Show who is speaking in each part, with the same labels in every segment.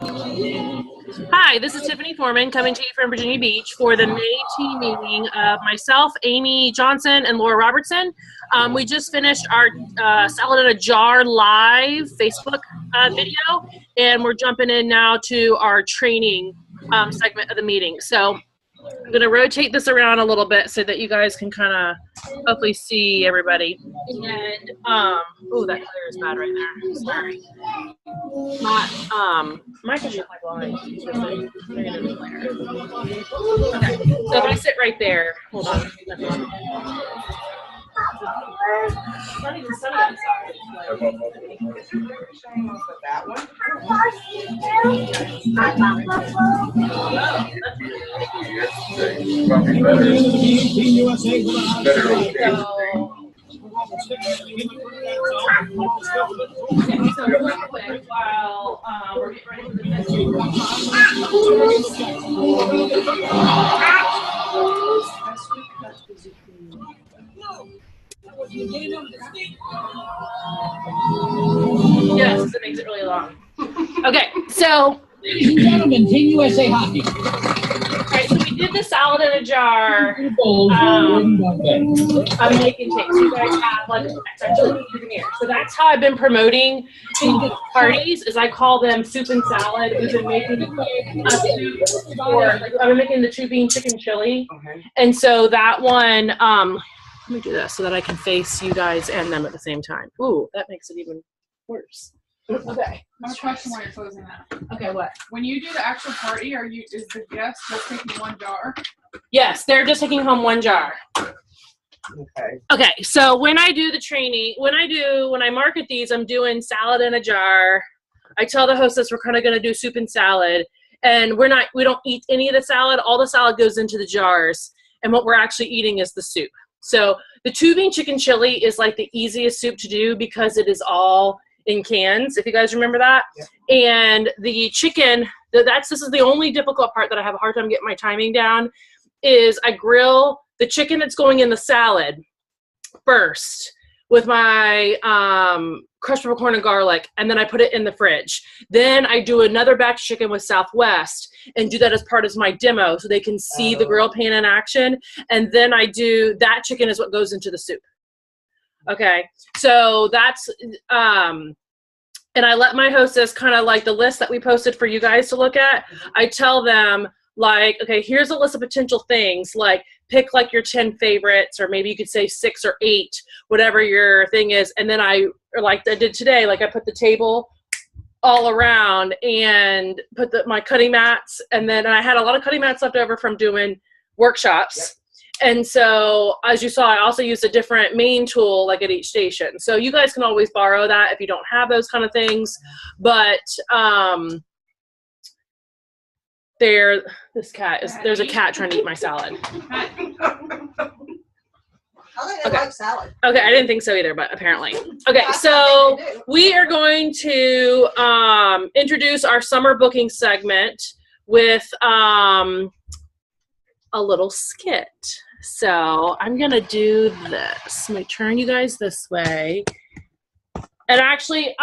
Speaker 1: Hi, this is Tiffany Foreman coming to you from Virginia Beach for the May team meeting of myself, Amy Johnson, and Laura Robertson. We just finished our Salad in a Jar live Facebook video, and we're jumping in now to our training segment of the meeting. So I'm going to rotate this around a little bit so that you guys can kind of hopefully see everybody. And, oh, that glare is bad right there. Sorry. My gosh, my blind. Okay, so if I sit right there, hold on. It's not even sunny outside.
Speaker 2: That one?
Speaker 1: So real quick, while we're getting ready for the next yes, it makes it really long. Okay, so
Speaker 3: ladies and gentlemen, Team USA Hockey.
Speaker 1: All right, so we did the salad in a jar. I'm making tape. So you guys have like actually here. So that's how I've been promoting parties. Is I call them soup and salad. We've been making soup for I've been making the 2-bean chicken chili.
Speaker 2: Okay.
Speaker 1: And so that one, let me do this so that I can face you guys and them at the same time. Ooh, that makes it even worse. Okay.
Speaker 4: I have a question while you're closing that.
Speaker 1: Okay, what?
Speaker 4: When you do the actual party, is the guest just taking one jar?
Speaker 1: Yes, they're just taking home one jar.
Speaker 2: Okay.
Speaker 1: Okay, so when I do the training, when I market these, I'm doing salad in a jar. I tell the hostess we're kind of going to do soup and salad, and we don't eat any of the salad. All the salad goes into the jars, and what we're actually eating is the soup. So the 2-bean chicken chili is like the easiest soup to do because it is all in cans, if you guys remember that. Yeah. And the chicken, this is the only difficult part that I have a hard time getting my timing down, is I grill the chicken that's going in the salad first with my crushed peppercorn and garlic, and then I put it in the fridge. Then I do another batch of chicken with Southwest and do that as part of my demo so they can see the grill pan in action. And then I do, that chicken is what goes into the soup. Okay, so that's, and I let my hostess kind of like the list that we posted for you guys to look at. I tell them like, okay, here's a list of potential things, like pick like your 10 favorites, or maybe you could say 6 or 8, whatever your thing is. And then like I did today, like I put the table all around and put my cutting mats. And then I had a lot of cutting mats left over from doing workshops. Yep. And so, as you saw, I also used a different main tool, like at each station. So you guys can always borrow that if you don't have those kind of things. But there's a cat trying to eat my salad.
Speaker 2: I think they like salad.
Speaker 1: Okay, I didn't think so either, but apparently. Okay, so we are going to introduce our summer booking segment with a little skit. So I'm gonna do this. Let me turn you guys this way. And actually,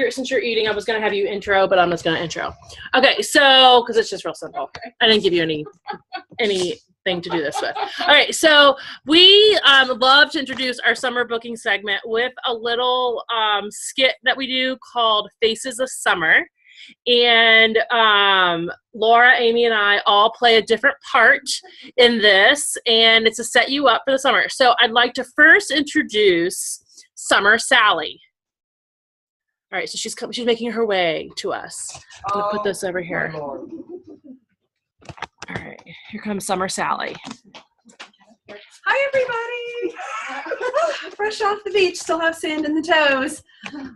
Speaker 1: since you're eating, I was gonna have you intro, but I'm just gonna intro. Okay, so, because it's just real simple. Okay. I didn't give you anything to do this with. All right, so we love to introduce our summer booking segment with a little skit that we do called Faces of Summer. And Laura, Amy, and I all play a different part in this, and it's to set you up for the summer. So I'd like to first introduce Summer Sally. All right, so she's making her way to us. I'm gonna put this over here. All right, here comes Summer Sally.
Speaker 5: Hi, everybody. Fresh off the beach, still have sand in the toes.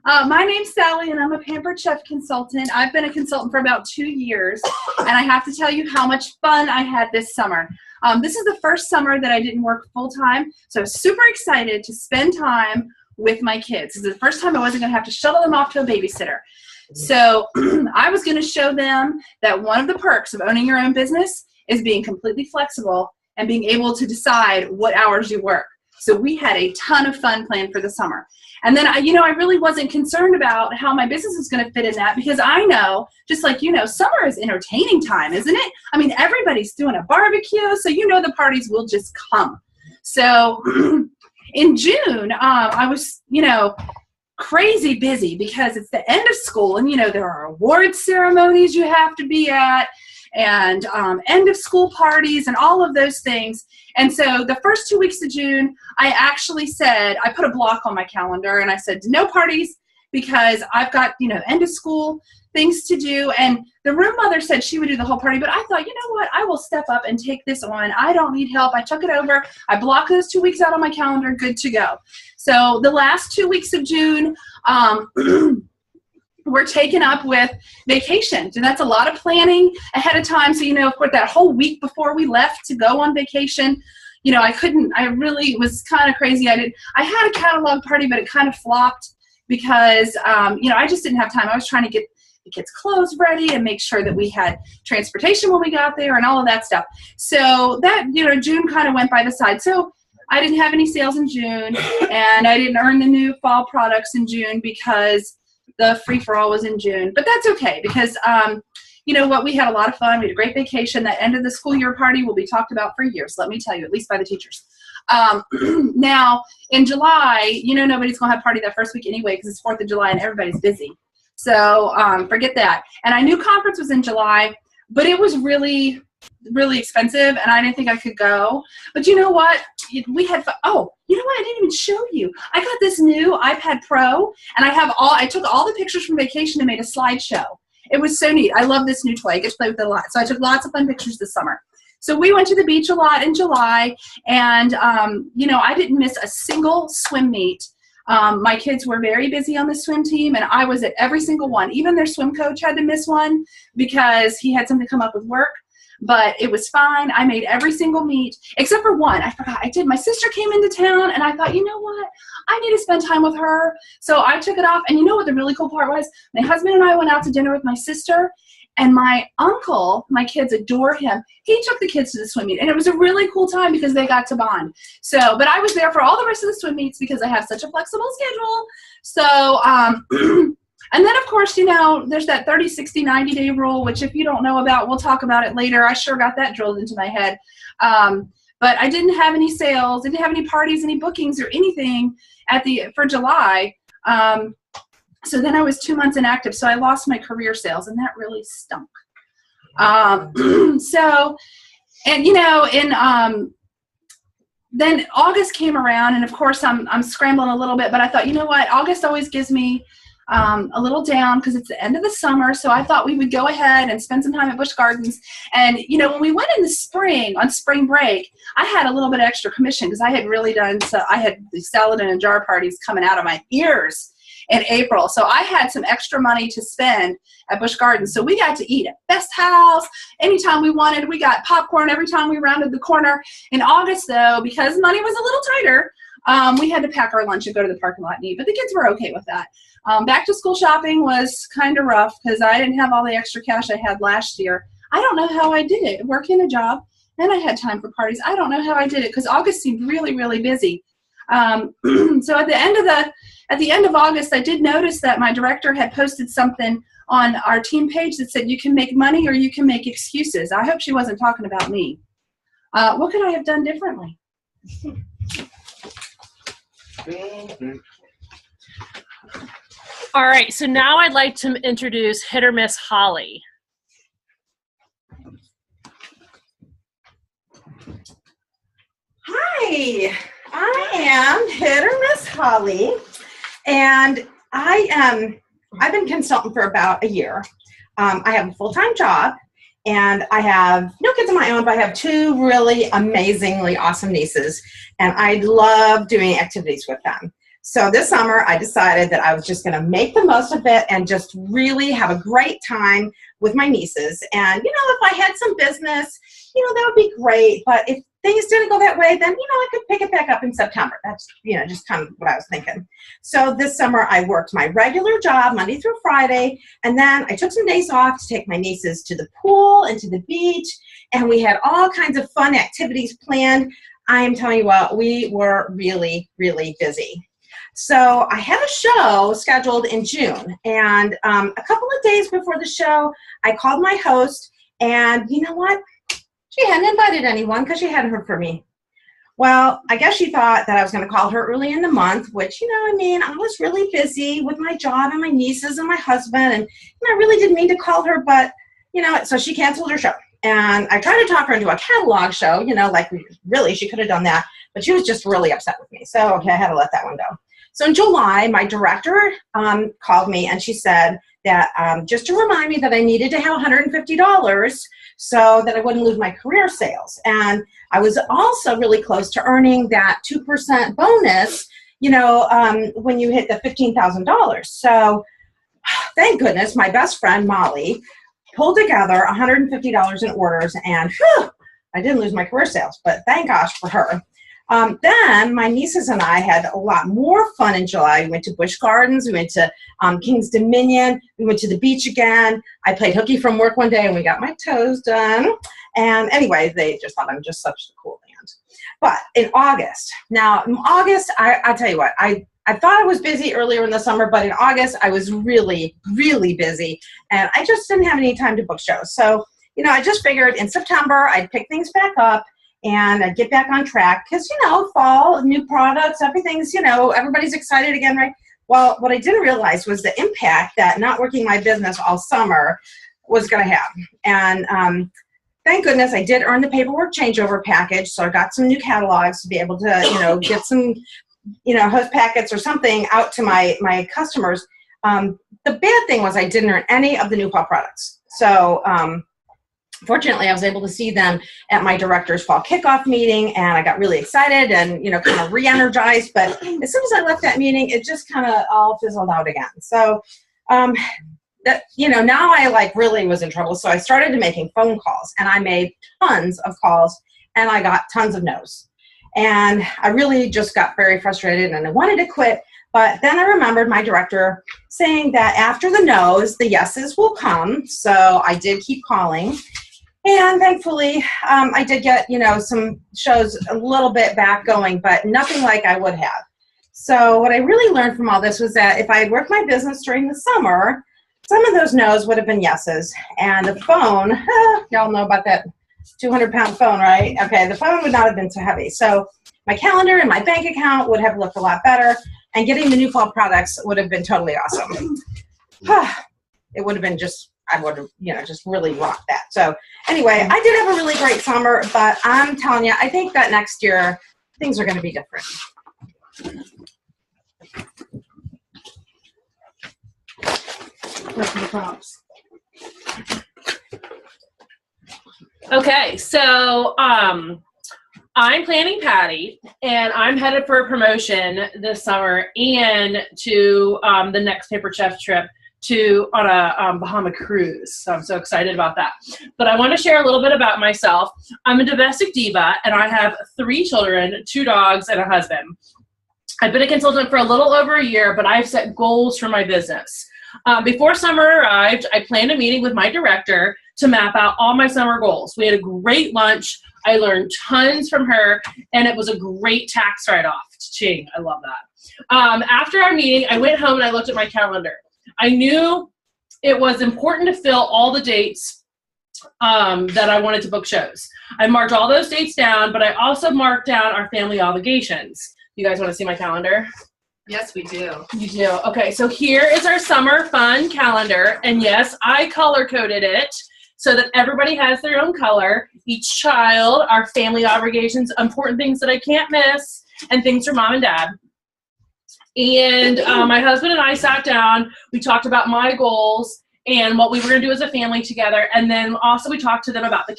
Speaker 5: My name's Sally, and I'm a Pampered Chef consultant. I've been a consultant for about 2 years, and I have to tell you how much fun I had this summer. This is the first summer that I didn't work full-time, so I was super excited to spend time with my kids. This is the first time I wasn't going to have to shuttle them off to a babysitter. So I was going to show them that one of the perks of owning your own business is being completely flexible and being able to decide what hours you work. So we had a ton of fun planned for the summer. And then, I really wasn't concerned about how my business was going to fit in that, because I know, just like summer is entertaining time, isn't it? I mean, everybody's doing a barbecue, so the parties will just come. So in June, I was, crazy busy because it's the end of school, and there are award ceremonies you have to be at, and end of school parties and all of those things. And so the first 2 weeks of June, I actually said, I put a block on my calendar and I said, no parties, because I've got, end of school things to do. And the room mother said she would do the whole party, but I thought, you know what, I will step up and take this on. I don't need help. I took it over. I blocked those 2 weeks out on my calendar, good to go. So the last 2 weeks of June, we're taken up with vacations, and that's a lot of planning ahead of time. So, of course, that whole week before we left to go on vacation, I really was kind of crazy. I had a catalog party, but it kind of flopped because, I just didn't have time. I was trying to get the kids' clothes ready and make sure that we had transportation when we got there and all of that stuff. So that, June kind of went by the side. So I didn't have any sales in June, and I didn't earn the new fall products in June because the free-for-all was in June. But that's okay, because we had a lot of fun. We had a great vacation. That end of the school year party will be talked about for years, let me tell you, at least by the teachers. Now, in July, nobody's going to have a party that first week anyway, because it's 4th of July and everybody's busy. So forget that. And I knew conference was in July, but it was really, really expensive, and I didn't think I could go. But you know what? We had fun. Oh, you know what? I didn't even show you. I got this new iPad Pro, and I took all the pictures from vacation and made a slideshow. It was so neat. I love this new toy. I get to play with it a lot. So I took lots of fun pictures this summer. So we went to the beach a lot in July, and, I didn't miss a single swim meet. My kids were very busy on the swim team, and I was at every single one. Even their swim coach had to miss one because he had something come up with work. But it was fine. I made every single meet, except for one. I forgot I did. My sister came into town, and I thought, you know what? I need to spend time with her. So I took it off. And you know what the really cool part was? My husband and I went out to dinner with my sister, and my uncle, my kids adore him. He took the kids to the swim meet, and it was a really cool time because they got to bond. So, but I was there for all the rest of the swim meets because I have such a flexible schedule. So, and then, of course, there's that 30, 60, 90-day rule, which if you don't know about, we'll talk about it later. I sure got that drilled into my head. But I didn't have any sales, didn't have any parties, any bookings or anything for July. So then I was 2 months inactive, so I lost my career sales, and that really stunk. Then August came around, and of course I'm scrambling a little bit, but I thought, you know what, August always gives me a little down because it's the end of the summer, so I thought we would go ahead and spend some time at Busch Gardens. And when we went in the spring on spring break, I had a little bit of extra commission because I had I had the salad in a jar parties coming out of my ears in April, so I had some extra money to spend at Busch Gardens. So we got to eat at Best House anytime we wanted. We got popcorn every time we rounded the corner. In August, though, because money was a little tighter, we had to pack our lunch and go to the parking lot and eat, but the kids were okay with that. Back to school shopping was kind of rough because I didn't have all the extra cash I had last year. I don't know how I did it. Working a job, and I had time for parties. I don't know how I did it because August seemed really, really busy. So at the end of August, I did notice that my director had posted something on our team page that said you can make money or you can make excuses. I hope she wasn't talking about me. What could I have done differently?
Speaker 1: All right, so now I'd like to introduce Hit or Miss Holly.
Speaker 2: Hi, I am Hit or Miss Holly, and I've been consultant for about a year. I have a full-time job, and I have no kids of my own, but I have two really amazingly awesome nieces, and I love doing activities with them. So this summer, I decided that I was just going to make the most of it and just really have a great time with my nieces. And, if I had some business, that would be great. But if things didn't go that way, then, I could pick it back up in September. That's, just kind of what I was thinking. So this summer, I worked my regular job Monday through Friday. And then I took some days off to take my nieces to the pool and to the beach. And we had all kinds of fun activities planned. I am telling you what, we were really, really busy. So I had a show scheduled in June, and a couple of days before the show, I called my host, and you know what? She hadn't invited anyone because she hadn't heard from me. Well, I guess she thought that I was going to call her early in the month, which, I was really busy with my job and my nieces and my husband, and I really didn't mean to call her, but, so she canceled her show. And I tried to talk her into a catalog show, really, she could have done that, but she was just really upset with me. So, okay, I had to let that one go. So in July, my director called me, and she said that just to remind me that I needed to have $150 so that I wouldn't lose my career sales. And I was also really close to earning that 2% bonus, when you hit the $15,000. So thank goodness my best friend, Molly, pulled together $150 in orders, and I didn't lose my career sales, but thank gosh for her. Then my nieces and I had a lot more fun in July. We went to Busch Gardens. We went to King's Dominion. We went to the beach again. I played hooky from work one day, and we got my toes done. And anyway, they just thought I'm just such a cool aunt. But in August, I tell you what, I thought I was busy earlier in the summer, but in August, I was really, really busy. And I just didn't have any time to book shows. So, I just figured in September, I'd pick things back up and I'd get back on track because, fall, new products, everything's, everybody's excited again, right? Well, what I didn't realize was the impact that not working my business all summer was going to have. And thank goodness I did earn the paperwork changeover package, so I got some new catalogs to be able to, get some, host packets or something out to my customers. The bad thing was I didn't earn any of the new fall products. So, fortunately, I was able to see them at my director's fall kickoff meeting, and I got really excited and, kind of re-energized. But as soon as I left that meeting, it just kind of all fizzled out again. So, now I really was in trouble. So I started making phone calls, and I made tons of calls, and I got tons of no's. And I really just got very frustrated, and I wanted to quit. But then I remembered my director saying that after the no's, the yeses will come. So I did keep calling. And thankfully, I did get, some shows a little bit back going, but nothing like I would have. So what I really learned from all this was that if I had worked my business during the summer, some of those no's would have been yeses. And the phone, y'all know about that 200-pound phone, right? Okay, the phone would not have been so heavy. So my calendar and my bank account would have looked a lot better, and getting the new fall products would have been totally awesome. It would have been I would have, just really rocked that. So anyway, I did have a really great summer, but I'm telling you, I think that next year things are going to be different.
Speaker 5: Working the prompts.
Speaker 1: Okay, so I'm planning Patty, and I'm headed for a promotion this summer and to the next Paper Chef trip on a Bahama cruise. So I'm so excited about that. But I want to share a little bit about myself. I'm a domestic diva, and I have 3 children, 2 dogs, and a husband. I've been a consultant for a little over a year, but I've set goals for my business. Before summer arrived, I planned a meeting with my director to map out all my summer goals. We had a great lunch. I learned tons from her, and it was a great tax write-off. Ching, I love that. After our meeting, I went home and I looked at my calendar. I knew it was important to fill all the dates that I wanted to book shows. I marked all those dates down, but I also marked down our family obligations. You guys want to see my calendar?
Speaker 5: Yes, we do.
Speaker 1: You do? Okay, so here is our summer fun calendar. And yes, I color-coded it so that everybody has their own color. Each child, our family obligations, important things that I can't miss, and things for mom and dad. And my husband and I sat down. We talked about my goals and what we were going to do as a family together. And then also we talked to them about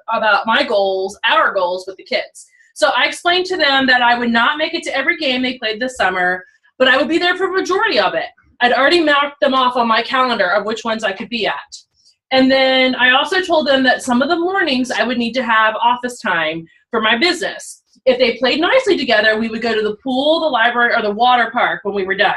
Speaker 1: about my goals, our goals with the kids. So I explained to them that I would not make it to every game they played this summer, but I would be there for the majority of it. I'd already marked them off on my calendar of which ones I could be at. And then I also told them that some of the mornings I would need to have office time for my business. If they played nicely together, we would go to the pool, the library, or the water park when we were done.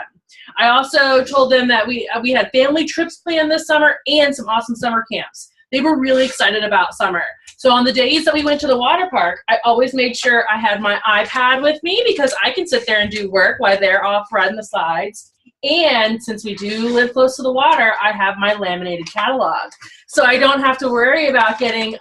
Speaker 1: I also told them that we had family trips planned this summer and some awesome summer camps. They were really excited about summer. So on the days that we went to the water park, I always made sure I had my iPad with me because I can sit there and do work while they're off riding the slides. And since we do live close to the water, I have my laminated catalog. So I don't have to worry about getting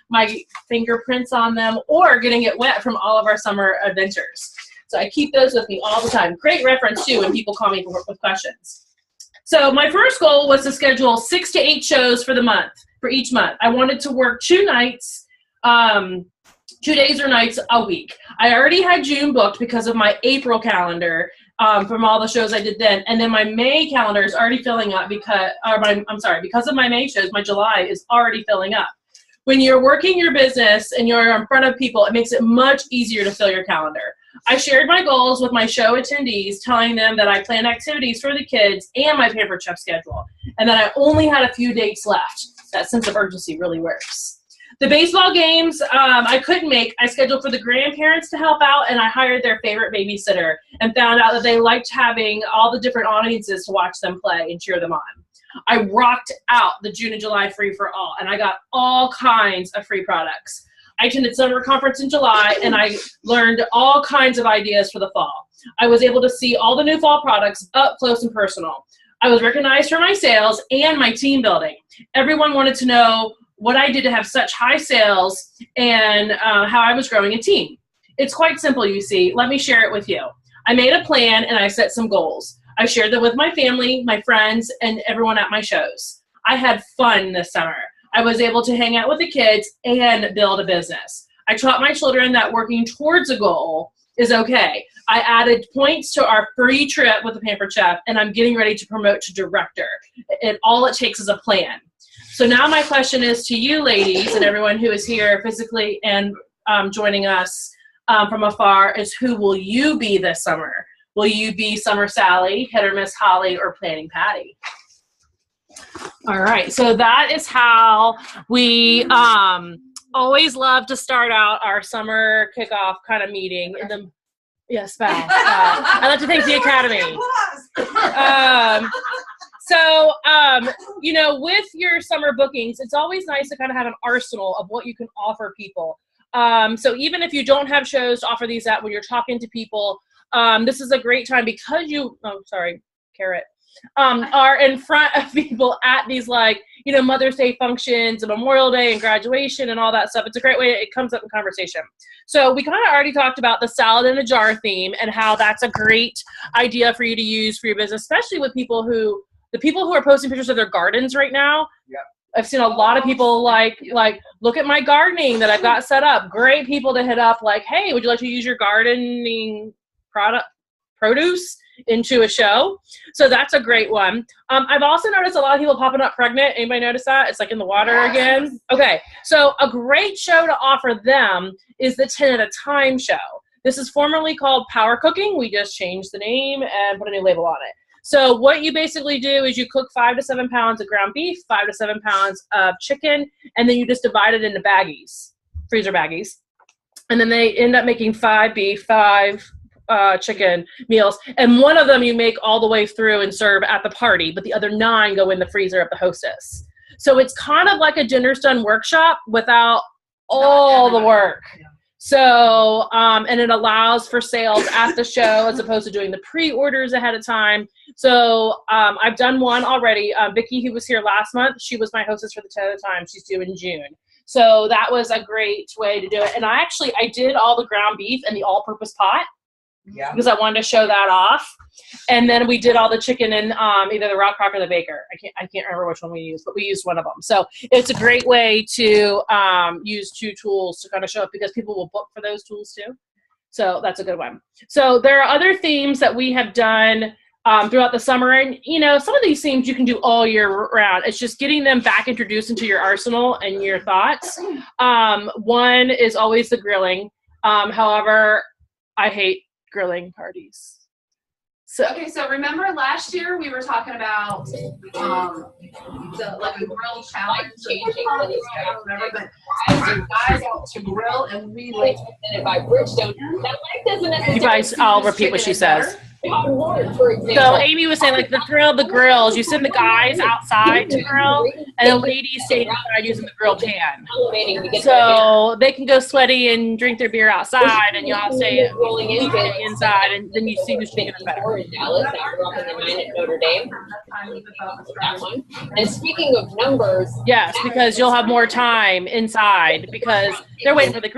Speaker 1: my fingerprints on them or getting it wet from all of our summer adventures. So I keep those with me all the time. Great reference, too, when people call me with questions. So my first goal was to schedule 6 to 8 shows for the month, for each month. I wanted to work 2 nights, 2 days or nights a week. I already had June booked because of my April calendar from all the shows I did then. And then my May calendar is already filling up because of my May shows, my July is already filling up. When you're working your business and you're in front of people, it makes it much easier to fill your calendar. I shared my goals with my show attendees, telling them that I planned activities for the kids and my Pampered Chef schedule, and that I only had a few dates left. That sense of urgency really works. The baseball games I couldn't make. I scheduled for the grandparents to help out, and I hired their favorite babysitter and found out that they liked having all the different audiences to watch them play and cheer them on. I rocked out the June and July free for all, and I got all kinds of free products. I attended summer conference in July, and I learned all kinds of ideas for the fall. I was able to see all the new fall products up close and personal. I was recognized for my sales and my team building. Everyone wanted to know what I did to have such high sales and how I was growing a team. It's quite simple, you see. Let me share it with you. I made a plan, and I set some goals. I shared them with my family, my friends, and everyone at my shows. I had fun this summer. I was able to hang out with the kids and build a business. I taught my children that working towards a goal is okay. I added points to our free trip with the Pampered Chef, and I'm getting ready to promote to director. All it takes is a plan. So now my question is to you ladies and everyone who is here physically and joining us from afar is, who will you be this summer? Will you be Summer Sally, Hit or Miss Holly, or Planning Patty? All right, so that is how we always love to start out our summer kickoff kind of meeting. Yes, Val. I'd like to thank the Academy. You know, with your summer bookings, it's always nice to kind of have an arsenal of what you can offer people. So even if you don't have shows to offer these at when you're talking to people, this is a great time because are in front of people at these, like, you know, Mother's Day functions and Memorial Day and graduation and all that stuff. It's a great way, it comes up in conversation. So we kind of already talked about the salad in a jar theme and how that's a great idea for you to use for your business, especially with the people who are posting pictures of their gardens right now. Yeah. I've seen a lot of people like, look at my gardening that I've got set up. Great people to hit up, like, hey, would you like to use your gardening produce into a show? So that's a great one. I've also noticed a lot of people popping up pregnant. Anybody notice that? It's like in the water again. Okay, so a great show to offer them is the 10 at a Time show. This is formerly called Power Cooking. We just changed the name and put a new label on it. So what you basically do is you cook 5 to 7 pounds of ground beef, 5 to 7 pounds of chicken, and then you just divide it into baggies, freezer baggies. And then they end up making 5 beef, 5 chicken meals, and one of them you make all the way through and serve at the party, but the other 9 go in the freezer of the hostess. So it's kind of like a dinner's done workshop without all the work. So and it allows for sales at the show as opposed to doing the pre-orders ahead of time. So I've done one already. Vicki, who was here last month, she was my hostess for the 10 at a Time. She's due in June. So that was a great way to do it. And I did all the ground beef in the all-purpose pot. Yeah. Because I wanted to show that off. And then we did all the chicken in either the Rock Crock or the Baker. I can't remember which one we used, but we used one of them. So it's a great way to use 2 tools to kind of show up because people will book for those tools too. So that's a good one. So there are other themes that we have done throughout the summer. And, you know, some of these themes you can do all year round. It's just getting them back introduced into your arsenal and your thoughts. One is always the grilling. However, I hate grilling parties. So
Speaker 5: okay, so remember last year we were talking about the like a grill challenge. Remember, but you guys out to grill and we like presented by Bridgestone. That life doesn't necessarily.
Speaker 1: You guys, I'll repeat what she says.
Speaker 6: For example,
Speaker 1: So Amy was saying, like, the thrill of the grills, you send the guys outside to grill, and the ladies stay inside using the grill pan. So they can go sweaty and drink their beer outside, and y'all stay inside, and then you see who's taking it better.
Speaker 6: In Dallas, I grew up in the 9 at Notre Dame. That one. And speaking of numbers,
Speaker 1: Yes, because you'll have more time inside because they're waiting for the
Speaker 6: like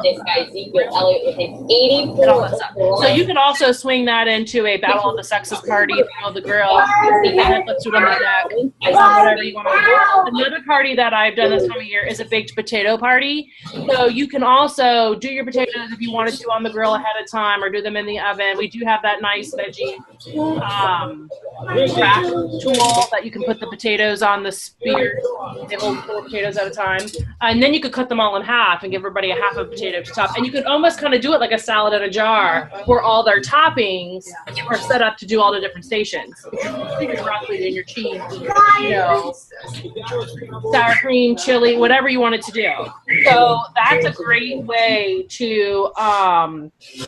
Speaker 6: this guy Ezekiel Elliott with his 84.
Speaker 1: and all that stuff. So you can also swing that into a Battle of the Sexes party, throw the grill, let's do it on the deck, whatever you want to do. Another party that I've done this time of year is a baked potato party. So you can also do your potatoes if you wanted to on the grill ahead of time or do them in the oven. We do have that nice veggie wrap tool that you can put the potatoes on the spear. They hold 4 potatoes at a time. And then you could cut them all in half and give everybody a half a potato to top. And you could almost kind of do it like a salad in a jar where all their toppings are set up to do all the different stations. Your broccoli and your cheese, you know, sour cream, chili, whatever you want it to do. So that's a great way to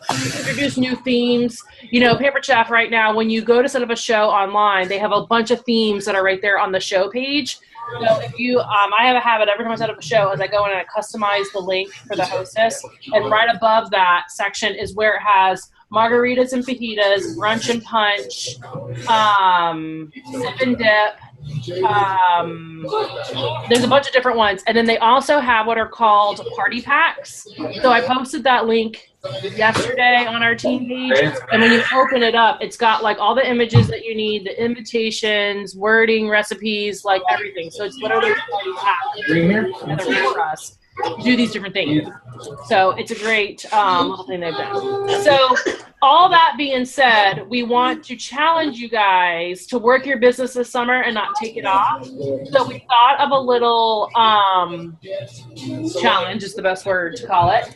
Speaker 1: introduce new themes. You know, Pampered Chef right now, when you go to set up a show online, they have a bunch of themes that are right there on the show page. So if you, I have a habit every time I set up a show is I go in and I customize the link for the hostess, and right above that section is where it has margaritas and fajitas, brunch and punch, sip and dip. There's a bunch of different ones, and then they also have what are called party packs. So I posted that link yesterday on our team page, and when you open it up, it's got like all the images that you need, the invitations, wording, recipes, like everything. So it's literally a party pack for us to do these different things. So it's a great little thing they've done. So all that being said, we want to challenge you guys to work your business this summer and not take it off. So we thought of a little challenge is the best word to call it.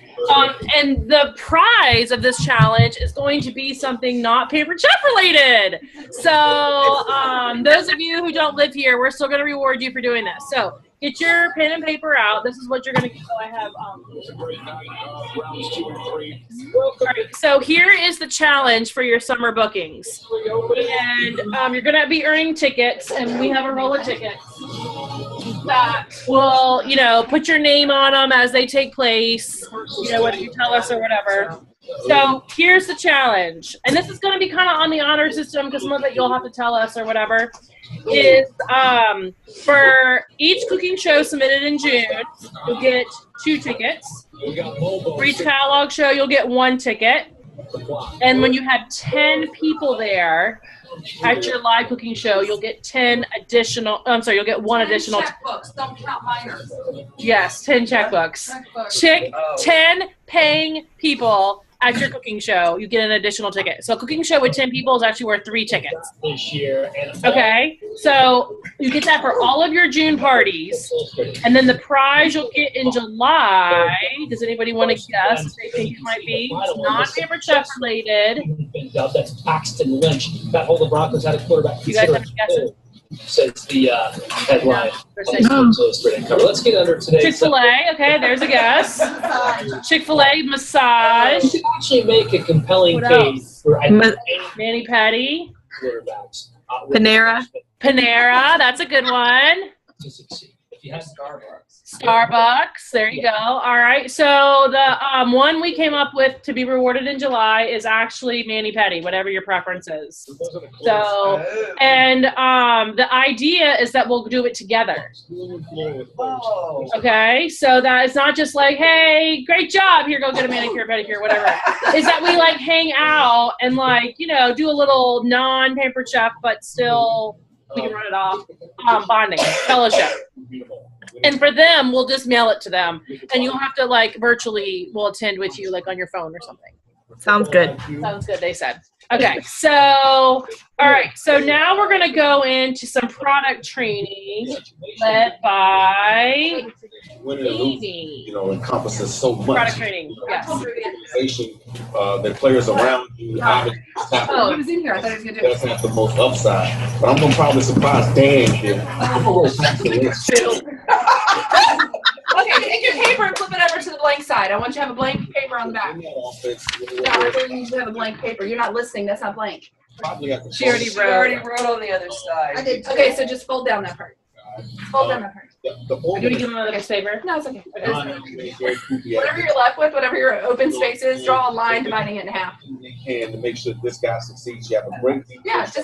Speaker 1: And the prize of this challenge is going to be something not Pampered Chef related. So those of you who don't live here, we're still going to reward you for doing this. So get your pen and paper out. This is what you're going to get. So I have. All right, so here is the challenge for your summer bookings. And you're going to be earning tickets, and we have a roll of tickets that will, you know, put your name on them as they take place, you know, whether you tell us or whatever. So here's the challenge. And this is going to be kind of on the honor system because some of it you'll have to tell us or whatever. Is for each cooking show submitted in June, you'll get 2 tickets. For each catalog show, you'll get 1 ticket. And when you have 10 people there at your live cooking show, you'll get 10 additional. You'll get 1 additional.
Speaker 5: Checkbooks. Don't count minors.
Speaker 1: Yes, 10 checkbooks. 10 paying people at your cooking show, you get an additional ticket. So a cooking show with 10 people is actually worth 3 tickets.
Speaker 3: This year.
Speaker 1: Okay, so you get that for all of your June parties. And then the prize you'll get in July, does anybody want to guess what they think it might be? It's not Pampered Chef related.
Speaker 3: That's Paxton Lynch. Got hold of Broncos out of quarterback.
Speaker 1: You guys have any guesses?
Speaker 3: Says the headline. Let's get under today.
Speaker 1: Chick-fil-A, okay, there's a guess. Chick-fil-A massage.
Speaker 3: You should actually make a compelling
Speaker 1: What
Speaker 3: case
Speaker 1: else?
Speaker 3: for
Speaker 1: Mani Petty.
Speaker 3: quarterbacks.
Speaker 7: Panera.
Speaker 1: Panera, that's a good one.
Speaker 3: To succeed. If you have
Speaker 1: Starbucks, there you go. All right, so the one we came up with to be rewarded in July is actually Mani Petty, whatever your preference is. So, and the idea is that we'll do it together. Okay, so that it's not just like, hey, great job, here, go get a manicure, pedicure, whatever. Is that we like hang out and like, you know, do a little non-Pampered Chef, but still we can run it off, bonding, fellowship. And for them, we'll just mail it to them. And you'll have to, like, virtually, we'll attend with you, like, on your phone or something.
Speaker 7: Sounds good.
Speaker 1: Sounds good, they said. Okay, so, all right. So now we're going to go into some product training led by Amy.
Speaker 8: You know, encompasses so much.
Speaker 1: Product training, yes.
Speaker 8: The players around you.
Speaker 5: Oh, he was in here. I thought he was going to do
Speaker 8: That's not the most upside. But I'm going to probably surprise Dan here.
Speaker 5: Okay, take your paper and flip it over to the blank side. I want you to have a blank paper on the back.
Speaker 8: In that offense,
Speaker 5: No, I really need you to have a blank paper. You're not listening. That's not blank.
Speaker 8: probably have to.
Speaker 5: She already
Speaker 7: She already wrote on the other side.
Speaker 2: I did.
Speaker 5: Okay, so just fold down that part. Fold down that part.
Speaker 8: The
Speaker 1: Do you
Speaker 8: organ
Speaker 1: give him another piece of paper?
Speaker 5: No, it's okay.
Speaker 8: is very poopy at
Speaker 5: Whatever you're left with, whatever your open space is, draw a line dividing it in half.
Speaker 8: you can to make sure this guy succeeds. You have a great
Speaker 5: Yeah, just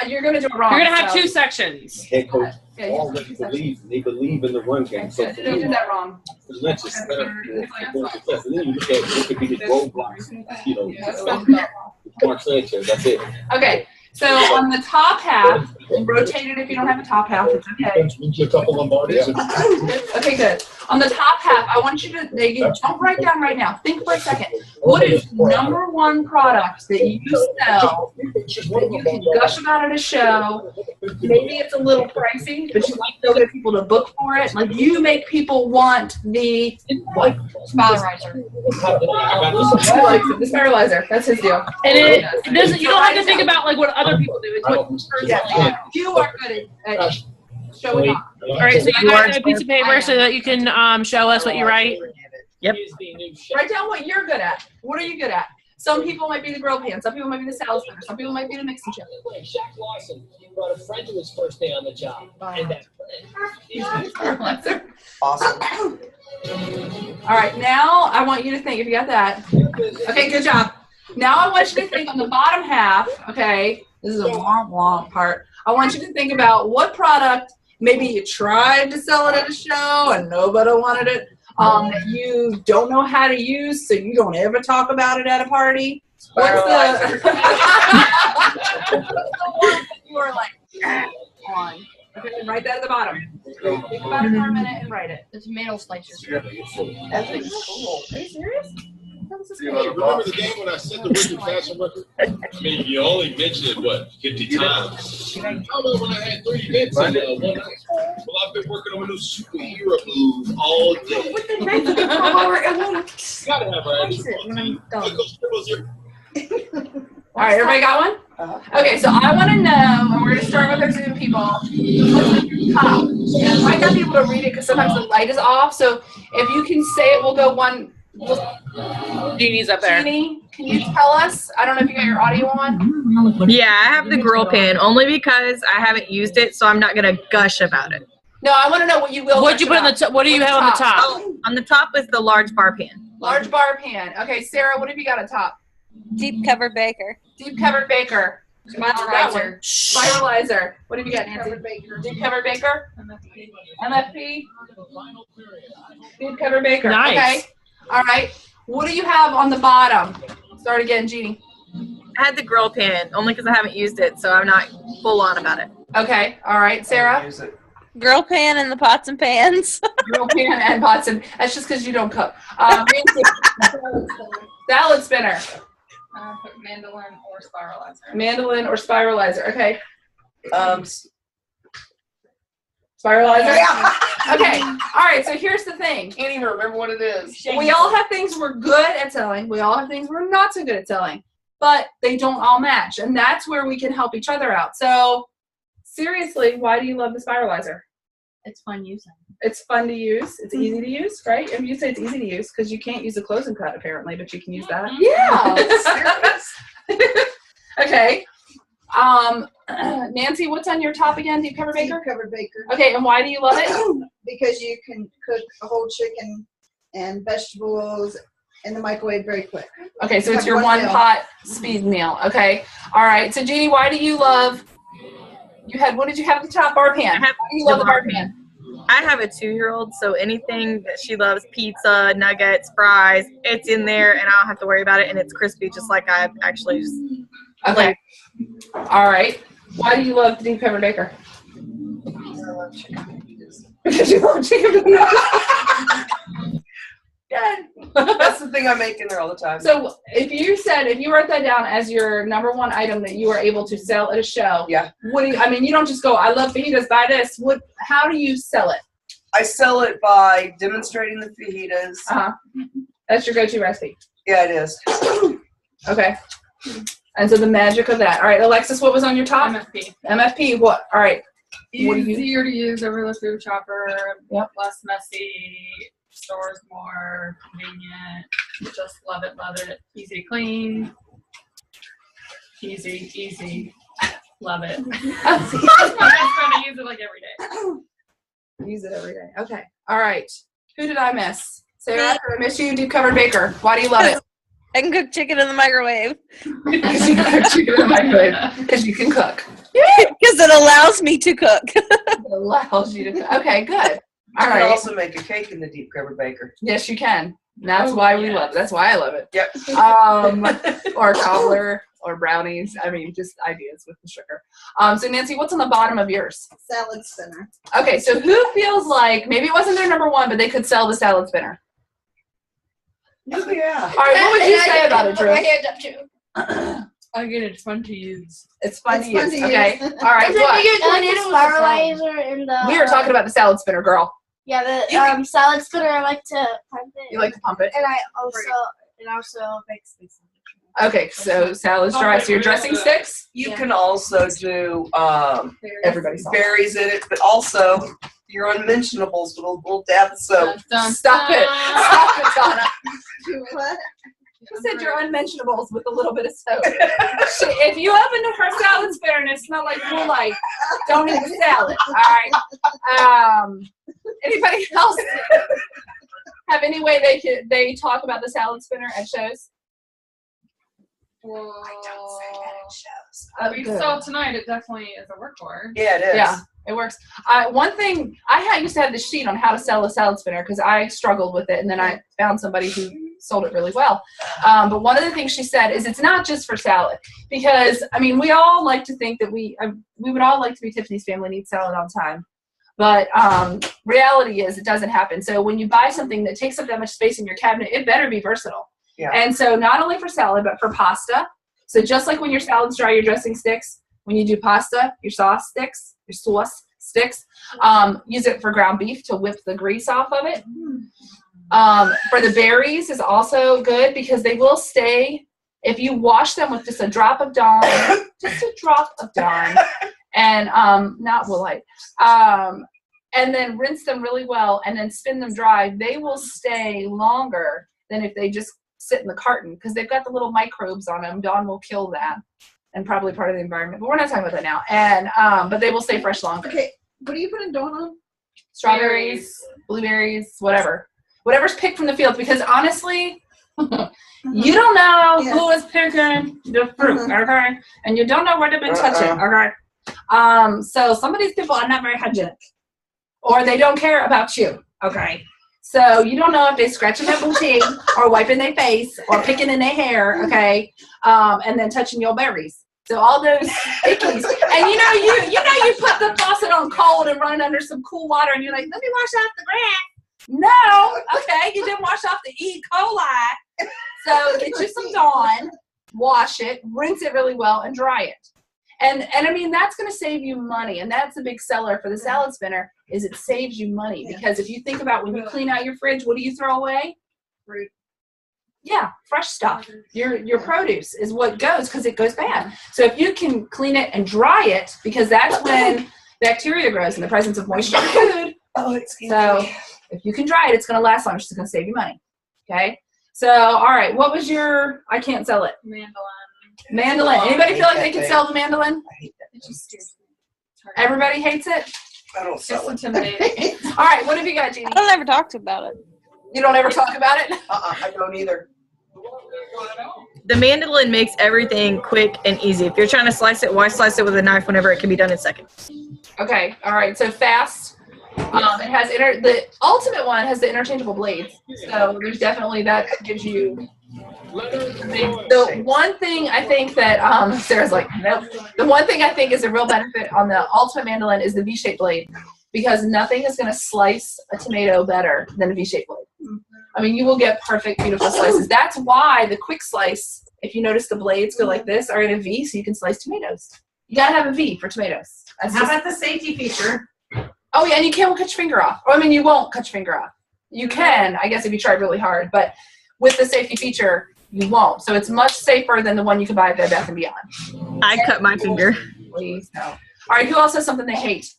Speaker 5: you're gonna do it wrong.
Speaker 1: You're gonna have
Speaker 5: so.
Speaker 1: 2 sections.
Speaker 8: head coach.
Speaker 5: Yeah, you have
Speaker 8: Already
Speaker 5: two sections.
Speaker 8: believe they believe in the run game. So for
Speaker 5: Don't do
Speaker 8: me,
Speaker 5: that wrong.
Speaker 8: let's just set up for success. And then you look at what could be the roadblocks. You know, Mark Sanchez. That's it.
Speaker 5: Okay, so on the top half, rotate it if you don't have a top half. It's okay.
Speaker 8: A couple Lombardis.
Speaker 5: Okay, good. On the top half, I want you to don't write down right now. Think for a second. What is number one product that you sell that you can gush about at a show? Maybe it's a little pricey, but you like to get people to book for it. Like you make people want the
Speaker 6: Spiralizer.
Speaker 5: the sterilizer. That's his deal.
Speaker 1: And it doesn't. You don't have to think about like what other people do. It's what personally.
Speaker 5: Yeah, you are good at showing off.
Speaker 1: All right, so you guys have a piece of paper so that you can show us what you write.
Speaker 3: Yep.
Speaker 5: Write down what you're good at. What are you good at? Some people might be the grill pan. Some people might be the salad spinner. Some people might be the mixing chip.
Speaker 3: Shaq Lawson, he brought a friend to his first day on the job. And that
Speaker 7: Awesome.
Speaker 5: All right, now I want you to think, if you got that. Okay, good job. Now I want you to think on the bottom half, okay, this is a long part. I want you to think about what product maybe you tried to sell it at a show and nobody wanted it, that you don't know how to use, so you don't ever talk about it at a party. What's the you are like on. Okay, write that at the bottom. Think about it for a minute and write it.
Speaker 6: The tomato slicers.
Speaker 7: That thing's cool.
Speaker 5: Are you serious? That was
Speaker 8: You remember the game when I sent the Richard Fashion record?
Speaker 9: I mean, you only mentioned it, what, 50 times?
Speaker 8: I remember when I had 3 hits in one night. Well, I've been working on a new superhero move all day. Gotta have an action.
Speaker 5: All right, everybody got one? Okay, so I want to know, and we're going to start with our Zoom people, what's on your top? And I might not be able to read it because sometimes the light is off, so if you can say it, we'll go one.
Speaker 1: Jeannie's up there.
Speaker 5: Jeannie, can you tell us? I don't know if you got your audio on.
Speaker 10: Yeah, I have the grill pan only because I haven't used it, so I'm not gonna gush about it.
Speaker 5: No, I want to know what you will.
Speaker 1: What'd you put on the top? What do you have on the top?
Speaker 10: Oh, on the top is the large bar pan.
Speaker 5: Large bar pan. Okay, Sarah, what have you got on top?
Speaker 11: Deep covered baker.
Speaker 5: Deep covered baker.
Speaker 6: Spiralizer.
Speaker 5: Spiralizer. What have you got, Nancy? Deep covered baker. MFP. Deep covered baker.
Speaker 1: Nice.
Speaker 5: Okay. All right. What do you have on the bottom? Start again, Jeannie.
Speaker 10: I had the grill pan only because I haven't used it, so I'm not full on about it.
Speaker 5: Okay. All right, Sarah.
Speaker 7: Use it.
Speaker 11: Grill pan and the pots and pans.
Speaker 5: Grill pan and pots and that's just because you don't cook. Nancy. Salad spinner.
Speaker 4: Put mandolin or spiralizer.
Speaker 5: Mandolin or spiralizer. Okay. Spiralizer? Okay. All right. So here's the thing.
Speaker 7: Can't even remember what it is.
Speaker 5: We all have things we're good at selling. We all have things we're not so good at selling. But they don't all match. And that's where we can help each other out. So seriously, why do you love the spiralizer?
Speaker 6: It's fun using.
Speaker 5: It's fun to use. It's easy to use, right? And you say it's easy to use because you can't use a closing cut apparently, but you can use that.
Speaker 7: Yeah.
Speaker 5: Okay. Nancy, what's on your top again? Deep covered baker?
Speaker 12: Deep covered baker.
Speaker 5: Okay, and why do you love it?
Speaker 12: Because you can cook a whole chicken and vegetables in the microwave very quick.
Speaker 5: Okay, so it's
Speaker 12: Like
Speaker 5: your
Speaker 12: one
Speaker 5: one
Speaker 12: meal.
Speaker 5: pot speed meal. Okay. All right. So Jeannie, why do you love what did you have at the top? Bar pan. Why do you love the bar pan?
Speaker 10: I have a 2-year-old, so anything that she loves, pizza, nuggets, fries, it's in there, and I don't have to worry about it, and it's crispy, just like I've actually just.
Speaker 5: Okay. All right. Why do you love the deep covered baker?
Speaker 7: I love chicken.
Speaker 5: Because you love chicken.
Speaker 7: That's the thing I make in there all the time.
Speaker 5: So if you wrote that down as your number one item that you are able to sell at a show,
Speaker 7: Yeah.
Speaker 5: what do you, I mean, you don't just go, I love fajitas, buy this. How do you sell it?
Speaker 7: I sell it by demonstrating the fajitas.
Speaker 5: Uh-huh. That's your go-to recipe.
Speaker 7: Yeah, it is.
Speaker 5: Okay. And so the magic of that. All right, Alexis, what was on your top?
Speaker 4: MFP.
Speaker 5: MFP, what? All right. What do you?
Speaker 4: Easier to use over the food chopper.
Speaker 5: Yep.
Speaker 4: Less messy. Stores more. Convenient. Just love it. Love it. Easy to clean. Easy. Love it. That's my best friend. I use it like every day.
Speaker 5: Use it every day. Okay. All right. Who did I miss? Sarah, did I miss you? Deep covered baker. Why do you love it?
Speaker 11: I can cook chicken in the microwave.
Speaker 5: Because you can cook chicken in the microwave. Because you can cook.
Speaker 11: Because it allows me to cook.
Speaker 5: It allows you to cook. Okay, good. All
Speaker 7: You
Speaker 5: right.
Speaker 7: can also make a cake in the deep covered baker.
Speaker 5: Yes, you can. That's why we love it. That's why I love it.
Speaker 7: Yep.
Speaker 5: Or cobbler or brownies. I mean, just ideas with the sugar. So Nancy, what's on the bottom of yours?
Speaker 12: Salad spinner.
Speaker 5: Okay, so who feels like maybe it wasn't their number one, but they could sell the salad spinner?
Speaker 7: Oh, yeah.
Speaker 5: All right, what would you say about it, Drew?
Speaker 12: My hand up too.
Speaker 4: I get it. It's fun to use.
Speaker 5: It's fun to
Speaker 12: It's fun
Speaker 5: use.
Speaker 12: to
Speaker 5: Okay.
Speaker 12: use.
Speaker 5: All right. What?
Speaker 13: the spiralizer and the.
Speaker 5: We were talking about the salad spinner, girl.
Speaker 13: Yeah, the salad spinner. I like to pump it.
Speaker 5: You like to pump it?
Speaker 13: And I also make sweets.
Speaker 5: Okay, so salad's dry. So your dressing sticks?
Speaker 7: You can also do
Speaker 5: Everybody's
Speaker 7: berries in it, but also your unmentionables with a little dab of soap.
Speaker 5: Stop it. Stop it, Donna.
Speaker 12: What?
Speaker 5: You said your unmentionables with a little bit of soap. If you open her salad spinner and it smells like moonlight, don't eat the salad. All right. Anybody else have any way they talk about the salad spinner at shows?
Speaker 4: Well,
Speaker 7: I don't say that at shows.
Speaker 4: we saw tonight. It definitely is a workhorse.
Speaker 7: Yeah, it is.
Speaker 5: Yeah, it works. One thing, used to have this sheet on how to sell a salad spinner because I struggled with it, and then I found somebody who sold it really well. But one of the things she said is it's not just for salad because, I mean, we all like to think that we would all like to be Tiffany's family and eat salad all the time. But reality is it doesn't happen. So when you buy something that takes up that much space in your cabinet, it better be versatile.
Speaker 7: Yeah.
Speaker 5: And so not only for salad, but for pasta. So just like when your salad's dry, your dressing sticks, when you do pasta, your sauce sticks, use it for ground beef to whip the grease off of it. For the berries is also good because they will stay, if you wash them with just a drop of Dawn, and not Woolite, and then rinse them really well and then spin them dry, they will stay longer than if they just sit in the carton because they've got the little microbes on them. Dawn will kill that and probably part of the environment, but we're not talking about that now. And but they will stay fresh longer.
Speaker 12: Okay, what are you putting Dawn on?
Speaker 5: Strawberries, blueberries, whatever's picked from the fields, because honestly, you don't know who is picking the fruit, okay? And you don't know where they've been touching, okay? So some of these people are not very hygienic, or they don't care about you, okay? So you don't know if they're scratching their booty or wiping their face or picking in their hair, okay? And then touching your berries. So all those ickies. And you put the faucet on cold and run under some cool water and you're like, let me wash off the grass. No, okay, you didn't wash off the E. coli. So get you some Dawn, wash it, rinse it really well, and dry it. And I mean, that's going to save you money. And that's a big seller for the salad spinner is it saves you money. Because if you think about when you clean out your fridge, what do you throw away?
Speaker 12: Fruit.
Speaker 5: Yeah, fresh stuff. Your produce is what goes because it goes bad. So if you can clean it and dry it, because that's when bacteria grows in the presence of moisture in food. So if you can dry it, it's going to last longer. It's going to save you money. Okay? So, all right. What was your, I can't sell it. Mandolin. Anybody feel like they can sell the mandolin?
Speaker 7: I hate that.
Speaker 4: It just scares me.
Speaker 5: Everybody hates it?
Speaker 7: I don't sell it.
Speaker 4: Intimidating.
Speaker 5: All right. What have you got, Jeannie?
Speaker 11: I don't ever talk about it.
Speaker 5: You don't ever talk about it?
Speaker 7: I don't either.
Speaker 10: The mandolin makes everything quick and easy. If you're trying to slice it, why slice it with a knife whenever it can be done in seconds?
Speaker 5: Okay. All right. So fast. It has the ultimate one has the interchangeable blades. So there's definitely that gives you. The one thing I think that Sarah's like, nope. The one thing I think is a real benefit on the ultimate mandolin is the V-shaped blade, because nothing is going to slice a tomato better than a V-shaped blade. I mean, you will get perfect, beautiful slices. That's why the quick slice, if you notice the blades go like this, are in a V, so you can slice tomatoes. You gotta have a V for tomatoes.
Speaker 2: How about the safety feature?
Speaker 5: Oh yeah, and you can't cut your finger off. Or, I mean, you won't cut your finger off. You can, I guess, if you try really hard, but with the safety feature, you won't. So it's much safer than the one you can buy at Bed Bath & Beyond.
Speaker 10: I cut my finger.
Speaker 5: Please no. All right, who else has something they hate?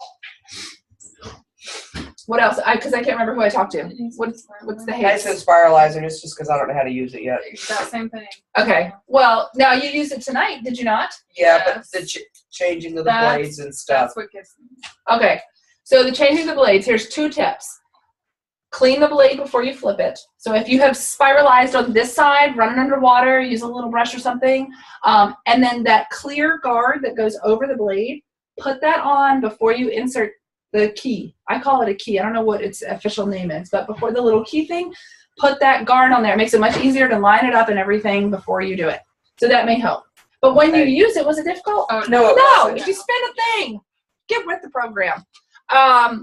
Speaker 5: What else? Because I can't remember who I talked to. What's the
Speaker 7: I
Speaker 5: haste?
Speaker 7: said spiralizer, and it's just because I don't know how to use it yet.
Speaker 4: That same thing.
Speaker 5: Okay. Well, now you used it tonight, did you not?
Speaker 7: Yeah,
Speaker 4: Yes.
Speaker 7: but the changing of the blades and stuff.
Speaker 4: That's what gets me.
Speaker 5: Okay. So the changing the blades, here's 2 tips. Clean the blade before you flip it. So if you have spiralized on this side, run it under water, use a little brush or something, and then that clear guard that goes over the blade, put that on before you insert the key. I call it a key. I don't know what its official name is, but before the little key thing, put that guard on there. It makes it much easier to line it up and everything before you do it. So that may help. But when you use it, was it difficult?
Speaker 7: No, it
Speaker 5: No.
Speaker 7: wasn't.
Speaker 5: If you spin a thing, get with the program.
Speaker 7: I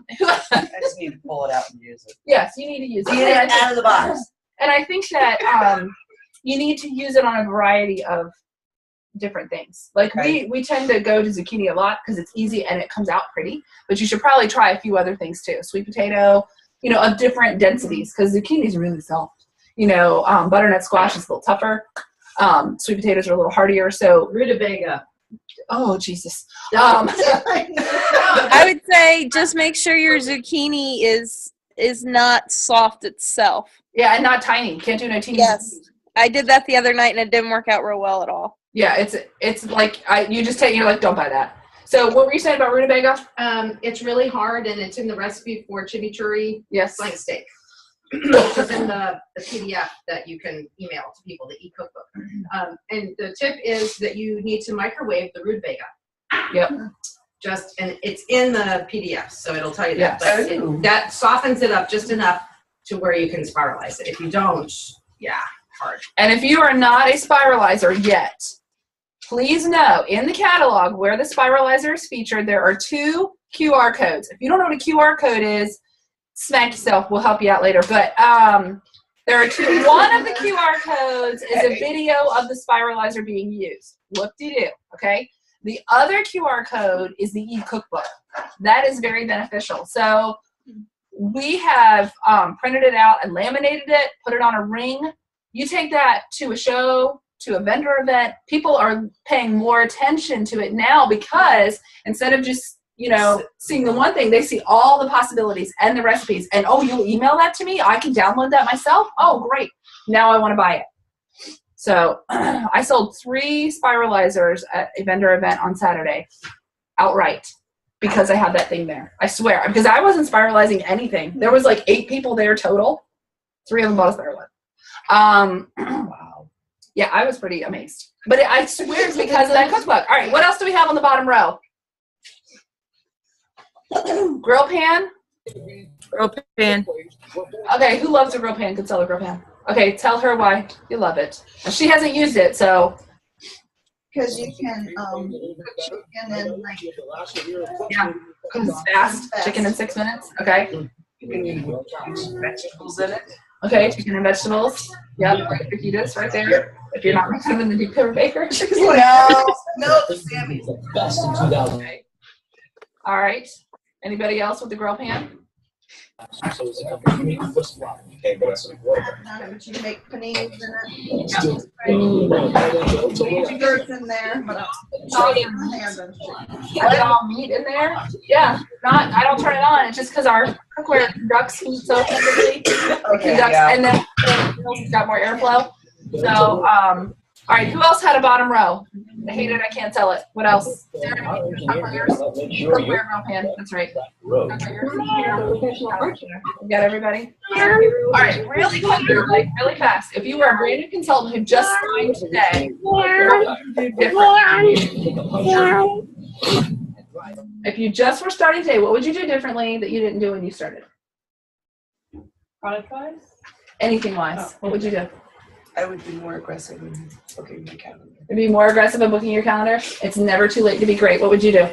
Speaker 7: just need to pull it out and use it.
Speaker 5: Yes, you need to use it.
Speaker 7: Get it out of the box.
Speaker 5: And I think that you need to use it on a variety of different things. Like we tend to go to zucchini a lot because it's easy and it comes out pretty, but you should probably try a few other things too. Sweet potato, of different densities, because zucchini is really soft. Butternut squash is a little tougher. Sweet potatoes are a little hardier. So rutabaga. Oh Jesus.
Speaker 11: I would say just make sure your zucchini is not soft itself.
Speaker 5: Yeah, and not tiny. Can't do no teeny.
Speaker 11: Yes, I did that the other night and it didn't work out real well at all.
Speaker 5: Yeah, it's like you're like, don't buy that. So what were you saying about rutabaga?
Speaker 14: It's really hard, and it's in the recipe for chimichurri flank steak. It's in the PDF that you can email to people, the e-cookbook. And the tip is that you need to microwave the rutabaga.
Speaker 5: Yep.
Speaker 14: And it's in the PDF, so it'll tell you that.
Speaker 5: Yes.
Speaker 14: But that softens it up just enough to where you can spiralize it. If you don't, hard.
Speaker 5: And if you are not a spiralizer yet, please know in the catalog where the spiralizer is featured, there are 2 QR codes. If you don't know what a QR code is, smack yourself. We'll help you out later. But there are 2. One of the QR codes is a video of the spiralizer being used. Whoop-de-doo, okay? The other QR code is the e-cookbook. That is very beneficial. So we have printed it out and laminated it, put it on a ring. You take that to a show, to a vendor event. People are paying more attention to it now because instead of just seeing the one thing, they see all the possibilities and the recipes. And, oh, you'll email that to me? I can download that myself? Oh, great. Now I want to buy it. So I sold 3 spiralizers at a vendor event on Saturday outright because I had that thing there. I swear. Because I wasn't spiralizing anything. There was like 8 people there total. 3 of them bought a spiralizer. Wow. Yeah, I was pretty amazed. But I swear it's because of that cookbook. All right, what else do we have on the bottom row? Grill pan?
Speaker 10: Grill pan.
Speaker 5: Okay, who loves a grill pan? Could sell a grill pan. Okay, tell her why you love it. She hasn't used it, so.
Speaker 12: Because you can cook chicken in
Speaker 5: Yeah, because it's fast. Chicken in 6 minutes. Okay.
Speaker 7: You can use vegetables in it.
Speaker 5: Okay, chicken and vegetables. Yep, fajitas right there. If you're not making them in the deep cover baker.
Speaker 7: No, Sammy.
Speaker 3: Best in 2000.
Speaker 5: Okay. All right. Anybody else with the grill pan?
Speaker 3: So it's a company first one. Okay, but it's
Speaker 12: but you can make paninis in it. Desserts in there, but
Speaker 5: Let all meat in there. Yeah, I don't turn it on. It's just because our cookware conducts heat so effectively. And then it's got more airflow. So, all right, who else had a bottom row? I hate it, I can't tell it. What else? Sarah, cookware grill pan. That's right. You got everybody? All right, really quickly, like really fast. If you were a brand new consultant who just signed today, if you just were starting today, what would you do differently that you didn't do when you started?
Speaker 4: Product-wise?
Speaker 5: Anything wise, what would you do?
Speaker 7: I would be more aggressive in booking my calendar.
Speaker 5: Be more aggressive in booking your calendar. It's never too late to be great. What would you do?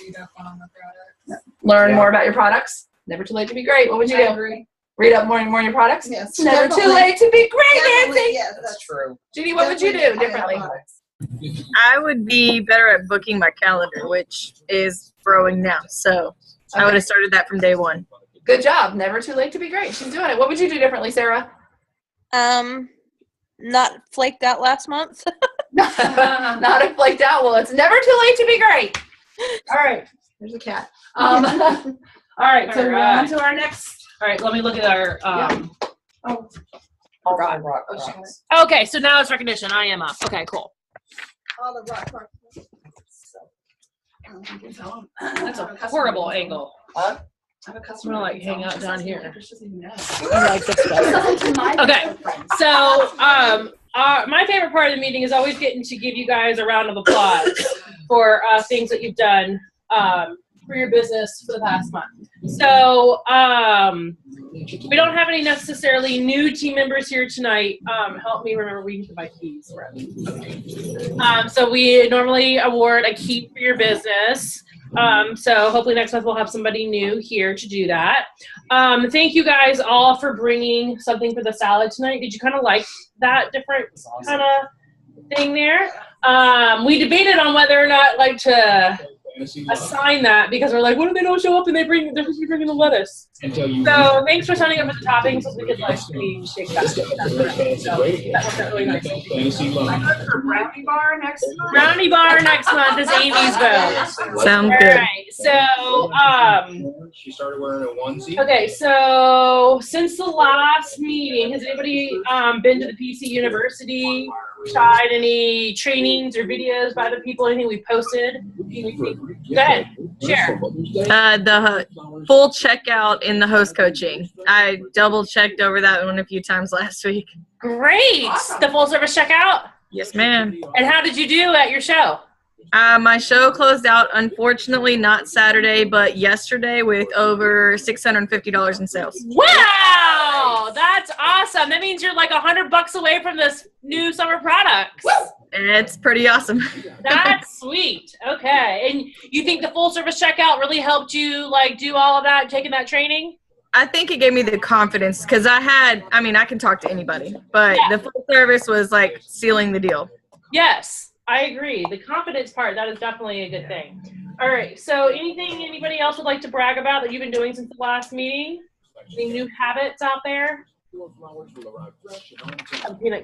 Speaker 4: Read up on the products.
Speaker 5: Learn more about your products. Never too late to be great. What would you do? Read up more and more on your products.
Speaker 12: Yes.
Speaker 5: Never too late to be great, Nancy.
Speaker 12: Yes,
Speaker 7: That's true.
Speaker 5: Judy, what would you do differently?
Speaker 10: I would be better at booking my calendar, which is growing now. So I would have started that from day 1.
Speaker 5: Good job. Never too late to be great. She's doing it. What would you do differently, Sarah?
Speaker 11: Not flaked out last month.
Speaker 5: Not if flaked out. Well, it's never too late to be great. All right. There's a cat.
Speaker 1: All right, so
Speaker 5: All
Speaker 1: we're
Speaker 5: right.
Speaker 1: on to our next. All right, let me look at our. Okay, so now it's recognition. I am up. Okay, cool.
Speaker 12: All the rock.
Speaker 1: That's a horrible angle.
Speaker 7: Huh?
Speaker 1: I'm gonna like hang out down here. I like this better. Okay, so my favorite part of the meeting is always getting to give you guys a round of applause for things that you've done for your business for the past month. So we don't have any necessarily new team members here tonight. Help me remember we need to buy keys. So we normally award a key for your business. So hopefully next month we'll have somebody new here to do that. Thank you guys all for bringing something for the salad tonight. Did you kind of like that different kind of thing there? We debated on whether or not like to assign that because we're like, what if they don't show up and they're supposed to be bringing the lettuce? So thanks for signing up for the toppings so we could like shake that. That worked out really nice.
Speaker 5: Brownie bar next month.
Speaker 1: Brownie bar next month is Amy's vote.
Speaker 10: Sounds
Speaker 1: All
Speaker 10: good.
Speaker 1: right, so
Speaker 8: She started wearing a onesie.
Speaker 1: okay, so since the last meeting, has anybody been to the PC University? Tried any trainings or videos by the people? Anything we posted? Go ahead, share.
Speaker 10: The full checkout in the host coaching. I double checked over that one a few times last week.
Speaker 1: Great, the full service checkout.
Speaker 10: Yes, ma'am.
Speaker 1: And how did you do at your show?
Speaker 10: My show closed out, unfortunately, not Saturday, but yesterday with over $650 in sales.
Speaker 1: Wow, that's awesome. That means you're like $100 away from this new summer products.
Speaker 10: It's pretty awesome.
Speaker 1: That's sweet. Okay, and you think the full service checkout really helped you like do all of that, taking that training?
Speaker 10: I think it gave me the confidence because I can talk to anybody, but the full service was like sealing the deal.
Speaker 1: Yes, I agree. The confidence part, that is definitely a good thing. All right, so anything anybody else would like to brag about that you've been doing since the last meeting? Any new habits out there?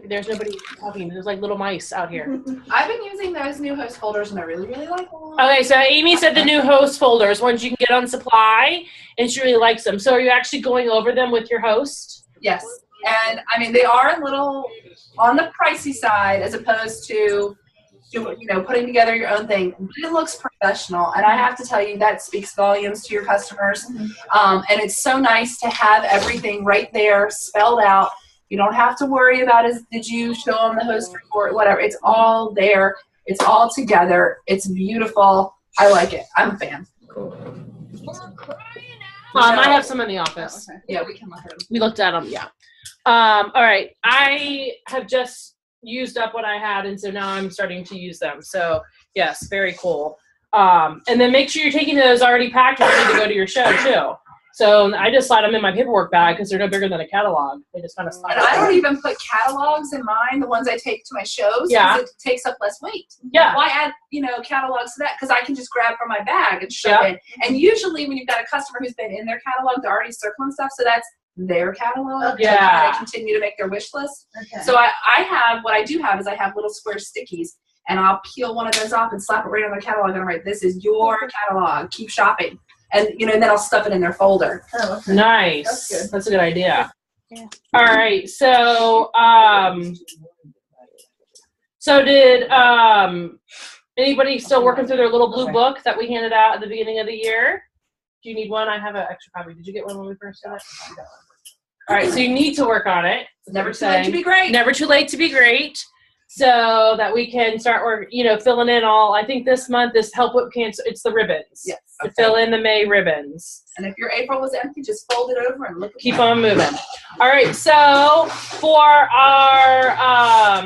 Speaker 1: There's nobody talking. There's like little mice out here.
Speaker 5: I've been using those new host folders and I really, really like them.
Speaker 1: Okay, so Amy said the new host folders, ones you can get on supply, and she really likes them. So are you actually going over them with your host?
Speaker 5: Yes. And I mean, they are a little on the pricey side as opposed to, putting together your own thing. But it looks professional. And I have to tell you, that speaks volumes to your customers. And it's so nice to have everything right there spelled out. You don't have to worry about did you show them the host report, whatever. It's all there. It's all together. It's beautiful. I like it. I'm a fan.
Speaker 1: I have some in the office.
Speaker 5: Okay. Yeah, we can look at them.
Speaker 1: We looked at them, yeah. All right. I have just used up what I had, and so now I'm starting to use them. So, yes, very cool. And then make sure you're taking those already packed and ready to go to your show, too. So I just slide them in my paperwork bag because they're no bigger than a catalog. They just kind of slide.
Speaker 5: And I don't even put catalogs in mine, the ones I take to my shows, because it takes up less weight.
Speaker 1: Yeah.
Speaker 5: Why add, catalogs to that? Because I can just grab from my bag and shove it. And usually when you've got a customer who's been in their catalog, they're already circling stuff, so that's their catalog.
Speaker 1: Yeah.
Speaker 5: To kind of continue to make their wish list.
Speaker 12: Okay.
Speaker 5: So I have little square stickies, and I'll peel one of those off and slap it right on their catalog, and I'm like, this is your catalog. Keep shopping. And and then I'll stuff it in their folder.
Speaker 12: Oh, okay.
Speaker 1: Nice.
Speaker 12: That's good.
Speaker 1: That's a good idea.
Speaker 11: Yeah.
Speaker 1: All right. So did anybody still working through their little blue book that we handed out at the beginning of the year? Do you need one? I have an extra copy. Did you get one when we first did it? All right. So you need to work on it.
Speaker 5: Never too late to be great.
Speaker 1: Never too late to be great. So that we can start filling in all. I think this month is Help Whip Cancer. It's the ribbons.
Speaker 5: Yes.
Speaker 1: To fill in the May ribbons.
Speaker 5: And if your April was empty, just fold it over and look.
Speaker 1: Keep on moving. All right. So for our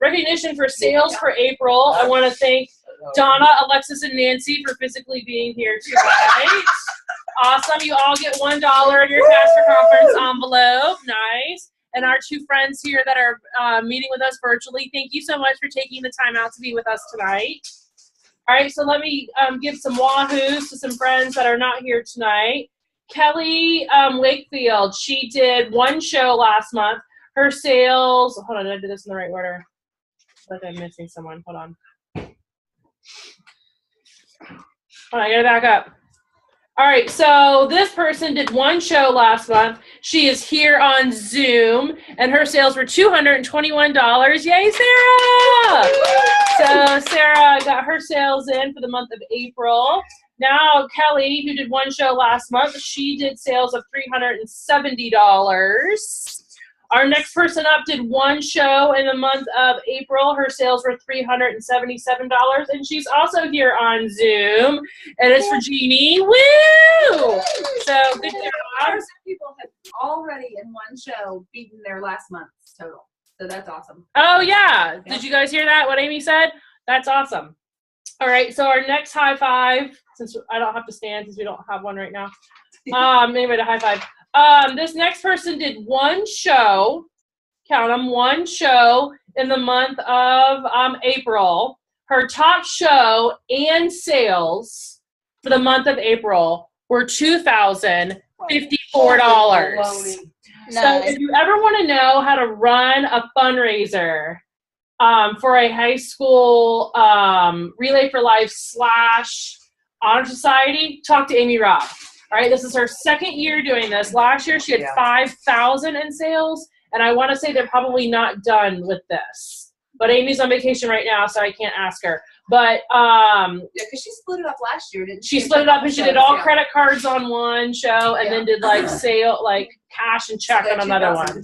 Speaker 1: recognition for sales for April, I want to thank Donna, Alexis, and Nancy for physically being here tonight. Awesome. You all get $1 in your Casper Conference envelope. Nice. And our two friends here that are meeting with us virtually, thank you so much for taking the time out to be with us tonight. All right, so let me give some wahoos to some friends that are not here tonight. Kelly Wakefield, she did one show last month. Her sales, hold on, did I do this in the right order? I feel like I'm missing someone. Hold on. Hold on, I gotta back up. All right, so this person did one show last month. She is here on Zoom, and her sales were $221. Yay, Sarah! So Sarah got her sales in for the month of April. Now Kelly, who did one show last month, she did sales of $370. Our next person up did one show in the month of April. Her sales were $377, and she's also here on Zoom. And it's for Jeannie. Woo! So good job.
Speaker 5: People have already in one show beaten their last month's total. So that's awesome.
Speaker 1: Oh, yeah. Did you guys hear that, what Amy said? That's awesome. All right, so our next high five, since I don't have to stand because we don't have one right now. Anyway, the high five. This next person did one show, count them, one show in the month of April. Her top show and sales for the month of April were $2,054. So if you ever want to know how to run a fundraiser for a high school Relay for Life / Honor Society, talk to Amy Robb. All right, this is her second year doing this. Last year she had 5,000 in sales, and I want to say they're probably not done with this. But Amy's on vacation right now, so I can't ask her. But
Speaker 5: yeah, because she split it up last year, didn't she?
Speaker 1: She split it up, and she did all credit cards on one show, and then did like cash and check on another one.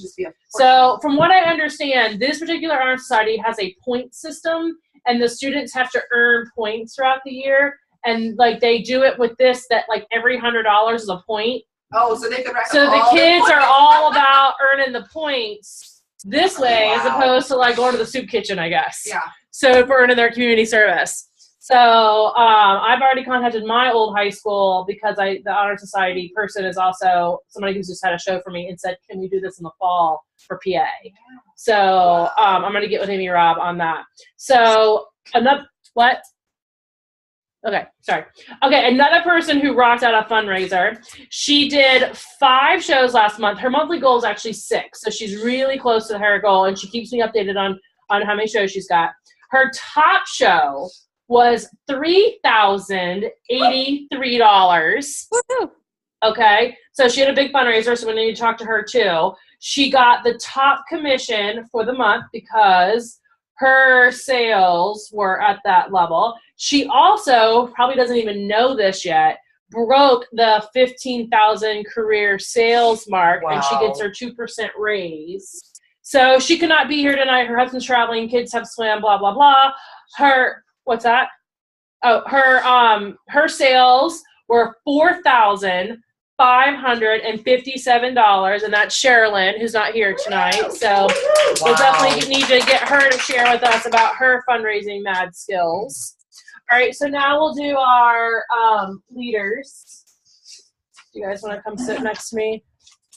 Speaker 1: So from what I understand, this particular Honor Society has a point system, and the students have to earn points throughout the year. And like they do it with this, that like every $100 is a point.
Speaker 7: Oh, so they could.
Speaker 1: So the kids are all about earning the points this way, as opposed to like going to the soup kitchen, I guess.
Speaker 7: Yeah.
Speaker 1: So for earning their community service. So I've already contacted my old high school because the Honor Society person is also somebody who's just had a show for me and said, can we do this in the fall for PA? So I'm going to get with Amy Robb on that. So what? Okay, sorry. Okay, another person who rocked out a fundraiser. She did 5 shows last month. Her monthly goal is actually 6, so she's really close to her goal, and she keeps me updated on how many shows she's got. Her top show was $3,083. Okay, so she had a big fundraiser, so we need to talk to her too. She got the top commission for the month because her sales were at that level. She also, probably doesn't even know this yet, broke the 15,000 career sales mark, and she gets her 2% raise. So she could not be here tonight. Her husband's traveling, kids have swim, blah, blah, blah. What's that? Oh, her sales were $4,557, and that's Sherilyn, who's not here tonight. So we'll definitely need to get her to share with us about her fundraising mad skills. All right, so now we'll do our leaders. Do you guys want to come sit next to me?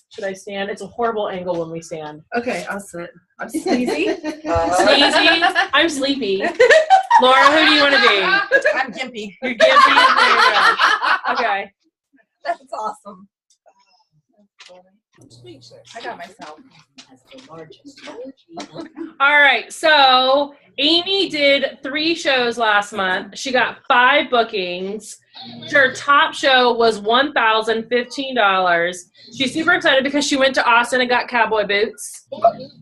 Speaker 1: Should I stand? It's a horrible angle when we stand.
Speaker 5: Okay, I'll sit. I'm sneezy.
Speaker 1: Sneezy? I'm sleepy. Laura, who do you want to be?
Speaker 2: I'm Gimpy.
Speaker 1: You're Gimpy? There you go. Okay.
Speaker 5: That's awesome. I got myself.
Speaker 1: All right, so Amy did 3 shows last month. She got 5 bookings. Her top show was $1,015. She's super excited because she went to Austin and got cowboy boots.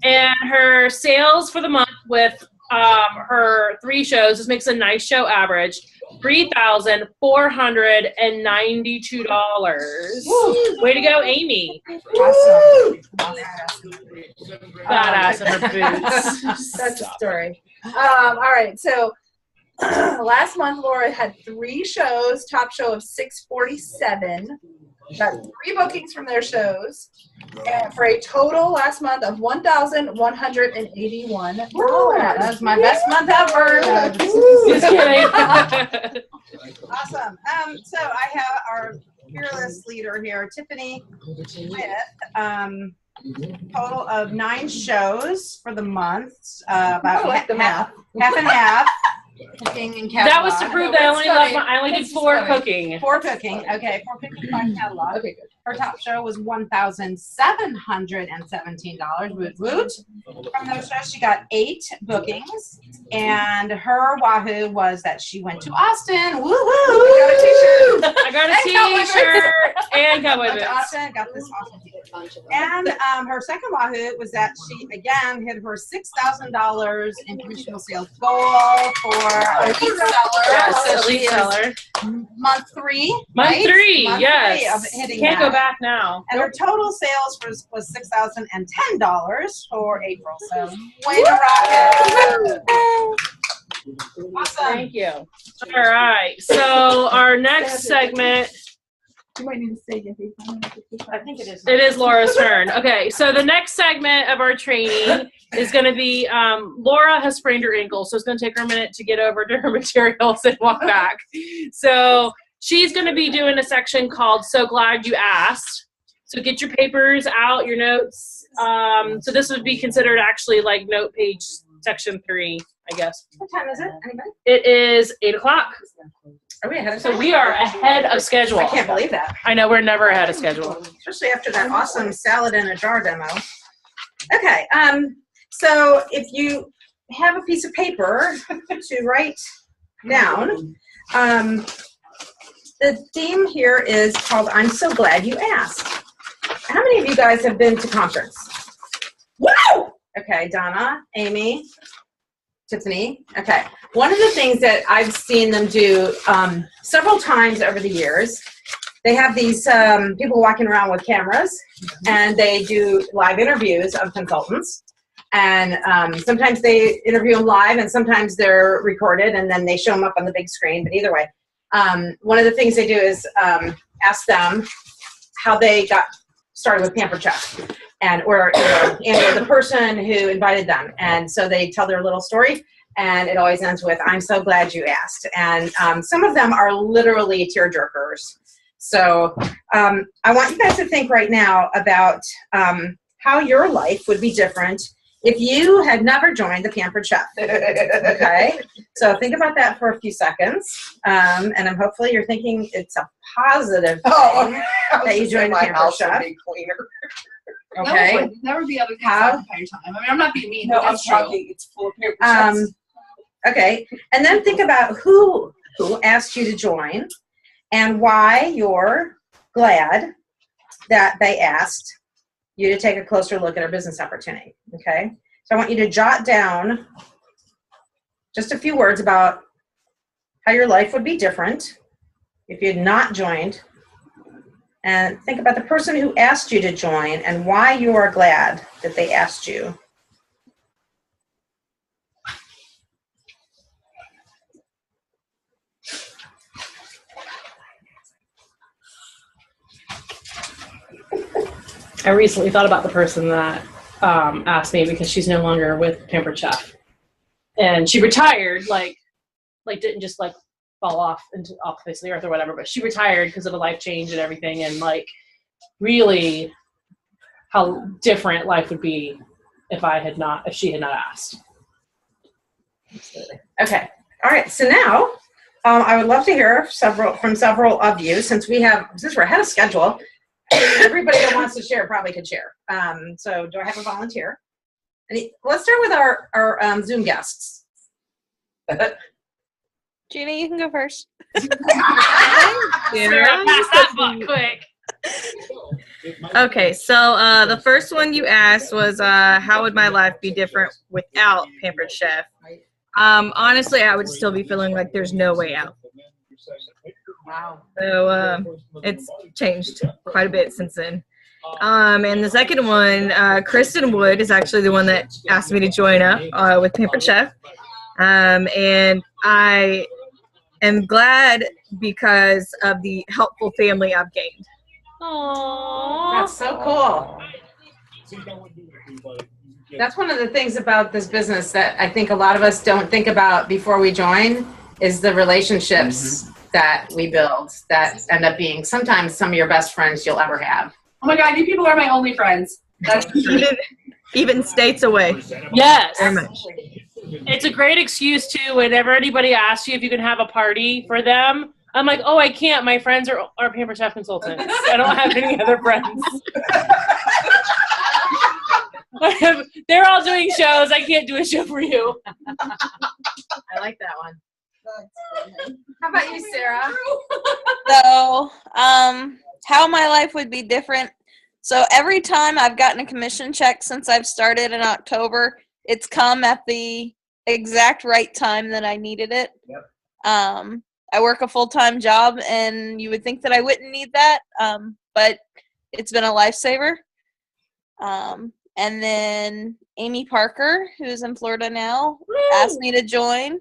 Speaker 1: And her sales for the month with her 3 shows, this makes a nice show average, $3,492. Way to go, Amy.
Speaker 5: Awesome.
Speaker 1: Badass in her boots.
Speaker 5: That's a story. All right, so last month Laura had 3 shows, top show of 647. Got 3 bookings from their shows, and for a total last month of $1,181.
Speaker 2: That's my best month ever.
Speaker 1: Just kidding.
Speaker 2: Awesome. So I have our fearless leader here, Tiffany, with total of 9 shows for the month. About half and half. Cooking and catalog.
Speaker 1: That was to prove that I only did 4 cooking.
Speaker 2: 4 cooking. Okay, 4 cooking, 5 catalog.
Speaker 5: Okay, good.
Speaker 2: Her top show was $1,717. Woot woot. From those shows, she got 8 bookings, and her wahoo was that she went to Austin. Woo woo!
Speaker 1: I got a t-shirt and cowboy boots.
Speaker 2: Austin, got this awesome t-shirt. And her second wahoo was that she again hit her $6,000 in commissionable sales goal for a lead seller.
Speaker 1: Yes,
Speaker 2: So
Speaker 1: a
Speaker 2: she
Speaker 1: lead
Speaker 2: is
Speaker 1: seller.
Speaker 2: month 3.
Speaker 1: Month
Speaker 2: right?
Speaker 1: 3,
Speaker 2: Month
Speaker 1: yes.
Speaker 2: 3 of hitting
Speaker 1: Can't
Speaker 2: that.
Speaker 1: go back now.
Speaker 2: And her total sales was $6,010 for April. So way to rock it. Awesome.
Speaker 1: Thank you. All right. So our next segment.
Speaker 5: You might need to say it.
Speaker 2: I think it is.
Speaker 1: It is Laura's turn. Okay. So the next segment of our training is going to be Laura has sprained her ankle, so it's going to take her a minute to get over to her materials and walk back. So she's going to be doing a section called "So Glad You Asked." So get your papers out, your notes. So this would be considered actually like note page section 3, I guess.
Speaker 2: What time is it? Anybody?
Speaker 1: It is 8 o'clock.
Speaker 2: Are we ahead of
Speaker 1: So we are ahead of schedule.
Speaker 2: I can't believe that.
Speaker 1: I know, we're never ahead of schedule.
Speaker 2: Especially after that awesome salad in a jar demo. Okay, so if you have a piece of paper to write down, the theme here is called "I'm So Glad You Asked." How many of you guys have been to conference? Woo! Okay, Donna, Amy, Tiffany. Okay, one of the things that I've seen them do several times over the years, they have these people walking around with cameras, and they do live interviews of consultants. And sometimes they interview them live, and sometimes they're recorded, and then they show them up on the big screen. But either way, one of the things they do is ask them how they got started with Pampered Chef, and or the person who invited them. And so they tell their little story, and it always ends with "I'm so glad you asked." And some of them are literally tearjerkers. So I want you guys to think right now about how your life would be different if you had never joined the Pampered Chef. Okay, so think about that for a few seconds, and hopefully you're thinking it's a positive thing that you joined the Pampered Chef. Okay,
Speaker 5: That would be other things
Speaker 2: How?
Speaker 5: occupy your time. I mean, I'm not being mean.
Speaker 7: No,
Speaker 5: but
Speaker 7: I'm
Speaker 5: that's true.
Speaker 7: talking. It's full of paper checks.
Speaker 2: Okay, and then think about who asked you to join and why you're glad that they asked you to take a closer look at our business opportunity. Okay, so I want you to jot down just a few words about how your life would be different if you had not joined, and think about the person who asked you to join and why you are glad that they asked you.
Speaker 1: I recently thought about the person that asked me because she's no longer with Pampered Chef, and she retired. Like didn't just like fall off the face of the earth or whatever, but she retired because of a life change and everything, and like really how different life would be if she had not asked.
Speaker 2: Okay. All right. So now I would love to hear from several of you, since we're ahead of schedule. Everybody that wants to share probably could share. So do I have a volunteer? Let's start with our Zoom guests.
Speaker 11: Gina, you can go first.
Speaker 1: Sarah, pass that book quick.
Speaker 10: Okay, so the first one you asked was how would my life be different without Pampered Chef? Honestly, I would still be feeling like there's no way out.
Speaker 2: Wow.
Speaker 10: So it's changed quite a bit since then. And the second one, Kristen Wood is actually the one that asked me to join up with Pampered Chef. And I am glad because of the helpful family I've gained.
Speaker 1: Aww.
Speaker 2: That's so cool. That's one of the things about this business that I think a lot of us don't think about before we join is the relationships that we build that end up being sometimes some of your best friends you'll ever have.
Speaker 5: Oh my God, you people are my only friends. That's
Speaker 10: even states away.
Speaker 1: Yes.
Speaker 10: Very much.
Speaker 1: It's a great excuse too whenever anybody asks you if you can have a party for them. I'm like, oh, I can't. My friends are Pampered Chef consultants. I don't have any other friends. They're all doing shows. I can't do a show for you.
Speaker 6: I like that one.
Speaker 14: How about you, Sarah?
Speaker 11: So, how my life would be different. So every time I've gotten a commission check since I've started in October, it's come at the exact right time that I needed it.
Speaker 7: Yep.
Speaker 11: I work a full-time job, and you would think that I wouldn't need that, but it's been a lifesaver. And then Amy Parker, who's in Florida now, asked me to join.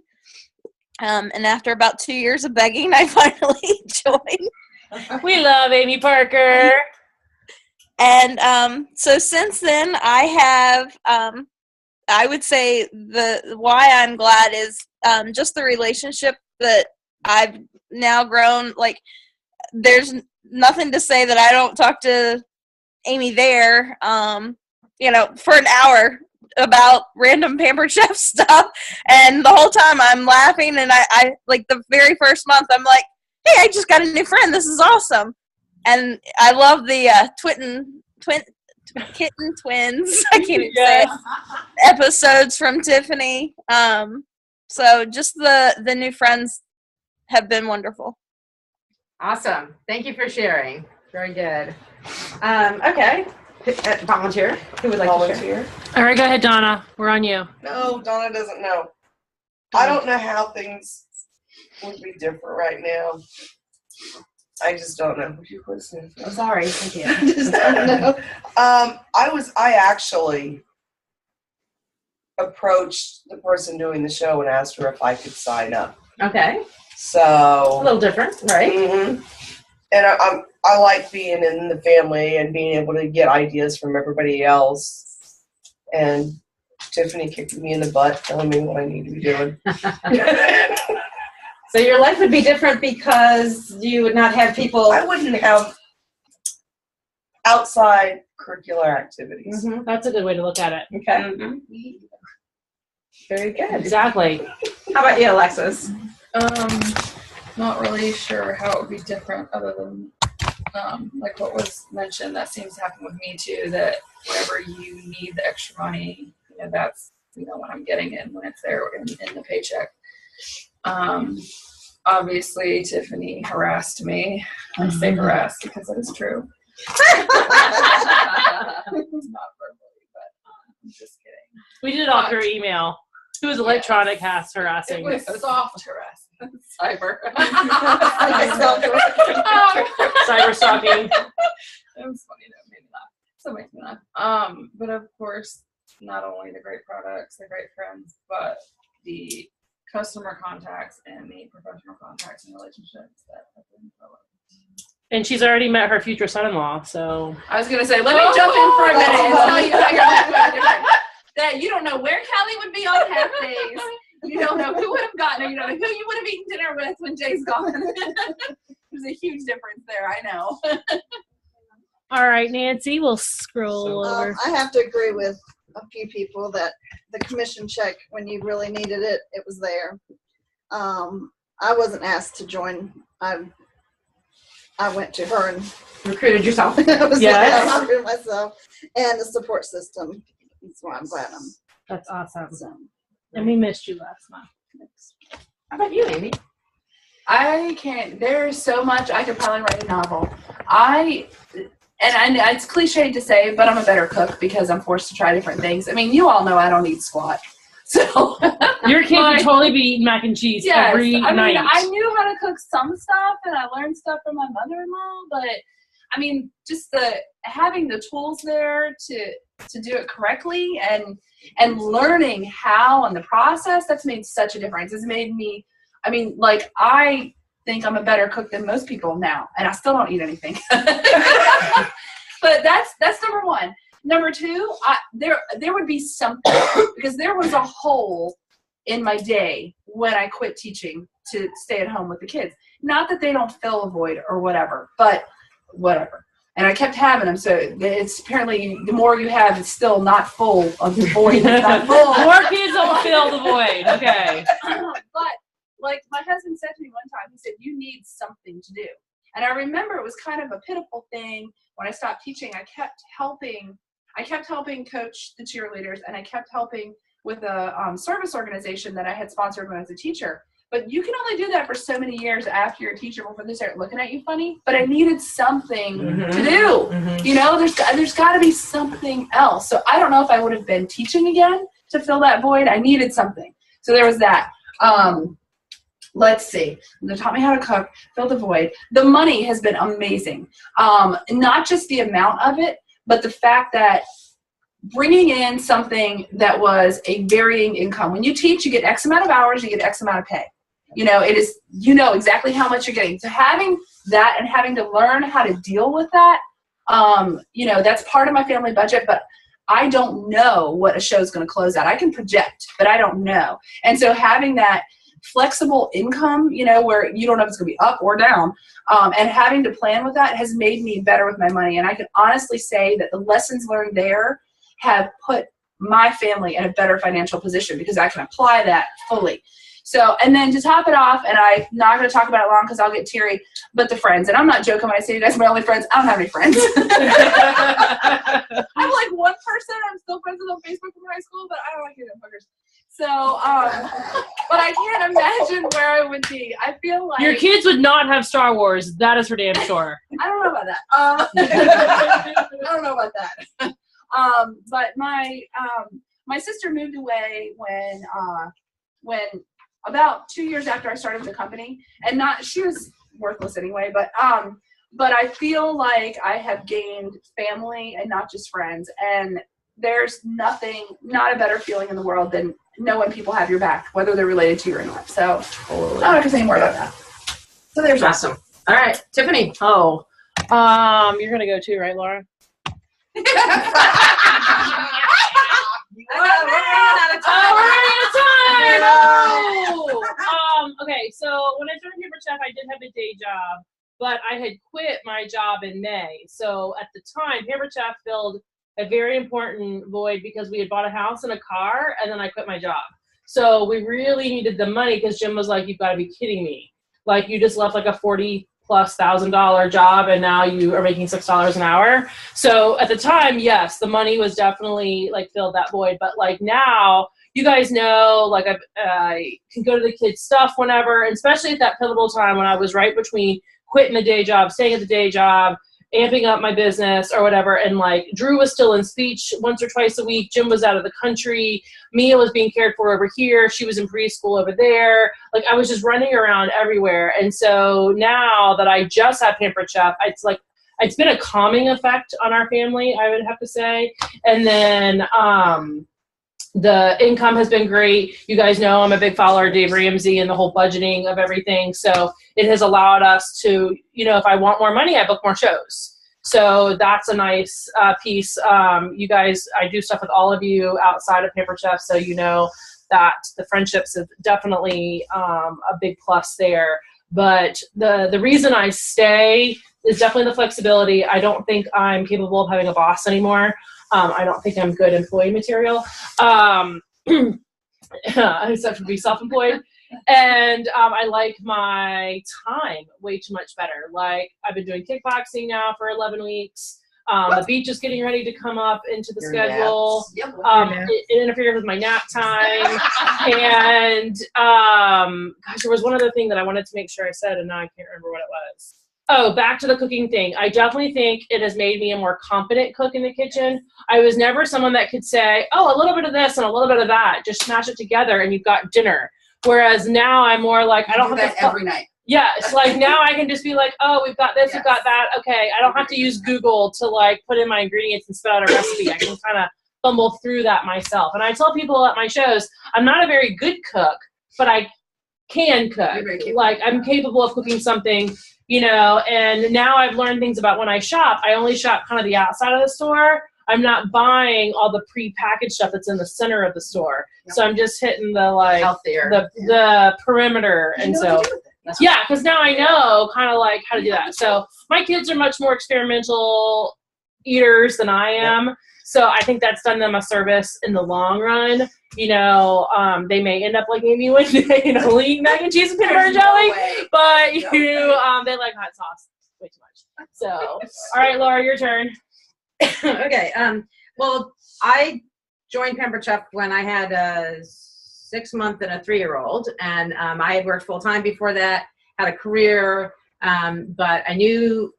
Speaker 11: And after about 2 years of begging, I finally joined.
Speaker 1: We love Amy Parker.
Speaker 11: And so since then, I have, I would say why I'm glad is just the relationship that I've now grown. Like, there's nothing to say that I don't talk to Amy there, for an hour about random Pampered Chef stuff. And the whole time I'm laughing, and I like the very first month, I'm like, hey, I just got a new friend. This is awesome. And I love the kitten twins. I can't even say it. Episodes from Tiffany. So just the new friends have been wonderful.
Speaker 6: Awesome. Thank you for sharing. Very good.
Speaker 2: Okay. Volunteer. Who would like to share?
Speaker 1: All right, go ahead, Donna. We're on you.
Speaker 7: No, Donna doesn't know. I don't know how things would be different right now. I just don't know.
Speaker 2: I'm sorry. Thank you.
Speaker 7: I just don't know. I actually approached the person doing the show and asked her if I could sign up.
Speaker 2: Okay.
Speaker 7: So
Speaker 2: a little different, right?
Speaker 7: Mm-hmm. And I like being in the family and being able to get ideas from everybody else. And Tiffany kicked me in the butt, telling me what I need to be doing.
Speaker 2: So your life would be different because you would not have people.
Speaker 7: I wouldn't have outside curricular activities.
Speaker 1: Mm-hmm. That's a good way to look at it.
Speaker 2: Okay.
Speaker 6: Mm-hmm.
Speaker 2: Very good.
Speaker 1: Exactly.
Speaker 2: How about you, Alexis?
Speaker 4: Not really sure how it would be different other than like what was mentioned. That seems to happen with me too, that whenever you need the extra money, that's what I'm getting in when it's there in the paycheck. Obviously Tiffany harassed me. I say harassed because it is true. Not verbally, but I'm just kidding.
Speaker 1: We did it all through email. It was electronic harassing.
Speaker 4: It was soft harassment. Cyber.
Speaker 1: Cyber stalking.
Speaker 4: It was funny though, maybe not. So makes me laugh. But of course, not only the great products, the great friends, but the customer contacts and the professional contacts and relationships that have been developed.
Speaker 1: And she's already met her future son-in-law, so.
Speaker 4: I was going to say, let me jump in for a minute and tell you how your life would be different. That you don't know where Callie would be on half days. You don't know who would have gotten her. You don't know who you would have eaten dinner with when Jay's gone. There's a huge difference there, I know.
Speaker 1: All right, Nancy, we'll scroll over.
Speaker 12: I have to agree with a few people that the commission check, when you really needed it, it was there. I wasn't asked to join. I went to her and
Speaker 2: recruited yourself.
Speaker 12: I recruited myself, and the support system. That's why I'm glad I'm.
Speaker 1: That's awesome. And we missed you last month.
Speaker 2: How about you, Amy?
Speaker 4: I can't. There's so much. I could probably write a novel. And it's cliche to say, but I'm a better cook because I'm forced to try different things. I mean, you all know I don't eat squat. So
Speaker 1: your kid would totally be eating mac and cheese every night.
Speaker 4: I knew how to cook some stuff, and I learned stuff from my mother-in-law. But I mean, just having the tools there to do it correctly and learning how and the process, that's made such a difference. It's made me. I mean, like, I think I'm a better cook than most people now, and I still don't eat anything. But that's number one. Number two, there would be something, because there was a hole in my day when I quit teaching to stay at home with the kids. Not that they don't fill a void or whatever, but whatever. And I kept having them, so it's apparently the more you have, it's still not full of the void. It's not full.
Speaker 1: More kids don't fill the void. Okay.
Speaker 4: But
Speaker 5: like my husband said to me one time, he said, you need something to do. And I remember it was kind of a pitiful thing when I stopped teaching. I kept helping coach the cheerleaders, and I kept helping with a service organization that I had sponsored when I was a teacher. But you can only do that for so many years after you're a teacher before they start looking at you funny. But I needed something to do. You know, there's got to be something else. So I don't know if I would have been teaching again to fill that void. I needed something. So there was that. Let's see. They taught me how to cook, fill the void. The money has been amazing. Not just the amount of it, but the fact that bringing in something that was a varying income. When you teach, you get X amount of hours, you get X amount of pay. You know, it is, you know exactly how much you're getting. So having that and having to learn how to deal with that, you know, that's part of my family budget, but I don't know what a show is going to close at. I can project, but I don't know. And so having that flexible income, you know, where you don't know if it's going to be up or down, and having to plan with that has made me better with my money. And I can honestly say that the lessons learned there have put my family in a better financial position because I can apply that fully. So, and then to top it off, and I'm not going to talk about it long because I'll get teary, but the friends, and I'm not joking when I say you guys are my only friends. I don't have any friends. I'm like one person I'm still friends with on Facebook from high school, but I don't like them fuckers. So, but I can't imagine where I would be. I feel like
Speaker 1: your kids would not have Star Wars. That is for damn sure.
Speaker 5: I don't know about that. I don't know about that. But my sister moved away when about 2 years after I started the company, and she was worthless anyway, but I feel like I have gained family and not just friends, and there's not a better feeling in the world than knowing people have your back, whether they're related to you or not. So
Speaker 14: Totally.
Speaker 5: I'm not gonna say more about that. So there's
Speaker 14: awesome. All right, Tiffany.
Speaker 1: Oh, you're gonna go too, right, Laura?
Speaker 5: We're running out of time.
Speaker 1: No! Okay, so when I joined Paper Chef, I did have a day job, but I had quit my job in May. So at the time, Paper Chef filled a very important void because we had bought a house and a car, and then I quit my job. So we really needed the money because Jim was like, "You've got to be kidding me! Like, you just left like a $40,000+ job, and now you are making $6 an hour." So at the time, yes, the money was definitely like filled that void. But like now, you guys know, like I can go to the kids' stuff whenever, and especially at that pivotal time when I was right between quitting the day job, staying at the day job, amping up my business or whatever. And like Drew was still in speech once or twice a week. Jim was out of the country. Mia was being cared for over here. She was in preschool over there. Like I was just running around everywhere. And so now that I just have Pampered Chef, it's like, it's been a calming effect on our family, I would have to say. And then, the income has been great. You guys know I'm a big follower of Dave Ramsey and the whole budgeting of everything. So it has allowed us to, you know, if I want more money, I book more shows. So that's a nice piece. You guys, I do stuff with all of you outside of Paper Chef, so you know that the friendships is definitely a big plus there. But the reason I stay is definitely the flexibility. I don't think I'm capable of having a boss anymore. I don't think I'm good employee material, except to be self-employed. And I like my time way too much better. Like I've been doing kickboxing now for 11 weeks. The beach is getting ready to come up into the schedule. It interferes with my nap time. And gosh, there was one other thing that I wanted to make sure I said, and now I can't remember what it was. Oh, back to the cooking thing. I definitely think it has made me a more competent cook in the kitchen. I was never someone that could say, oh, a little bit of this and a little bit of that. Just smash it together and you've got dinner. Whereas now I'm more like, I don't have
Speaker 14: that every night.
Speaker 1: Yeah, it's like now I can just be like, oh, we've got this, we've got that. Okay, I don't have to use Google to like put in my ingredients and spit out a recipe. I can kind of fumble through that myself. And I tell people at my shows, I'm not a very good cook, but I can cook. Like I'm capable of cooking something, you know, and now I've learned things about when I shop. I only shop kind of the outside of the store. I'm not buying all the pre-packaged stuff that's in the center of the store. Yep. So I'm just hitting the like the perimeter. And so yeah, because now I know kind of like how to do that. So my kids are much more experimental eaters than I am. So I think that's done them a service in the long run. You know, they may end up liking me one day and only eat mac and cheese and peanut butter and jelly, but they like hot sauce way too much. So, all right, Laura, your turn.
Speaker 2: Okay. Well, I joined Pampered Chef when I had a 6-month and a 3-year-old, and I had worked full time before that, had a career, but I knew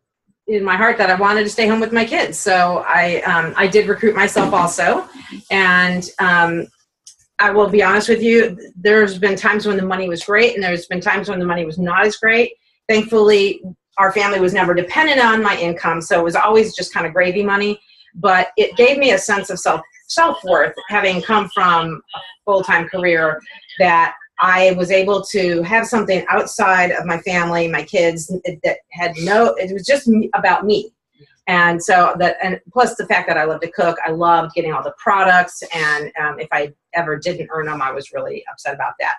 Speaker 2: in my heart that I wanted to stay home with my kids. So I did recruit myself also, and I will be honest with you, there's been times when the money was great, and there's been times when the money was not as great. Thankfully, our family was never dependent on my income, so it was always just kind of gravy money. But it gave me a sense of self-worth, having come from a full-time career, that I was able to have something outside of my family, my kids, that had it was just about me. And so and plus the fact that I love to cook, I loved getting all the products, and if I ever didn't earn them, I was really upset about that.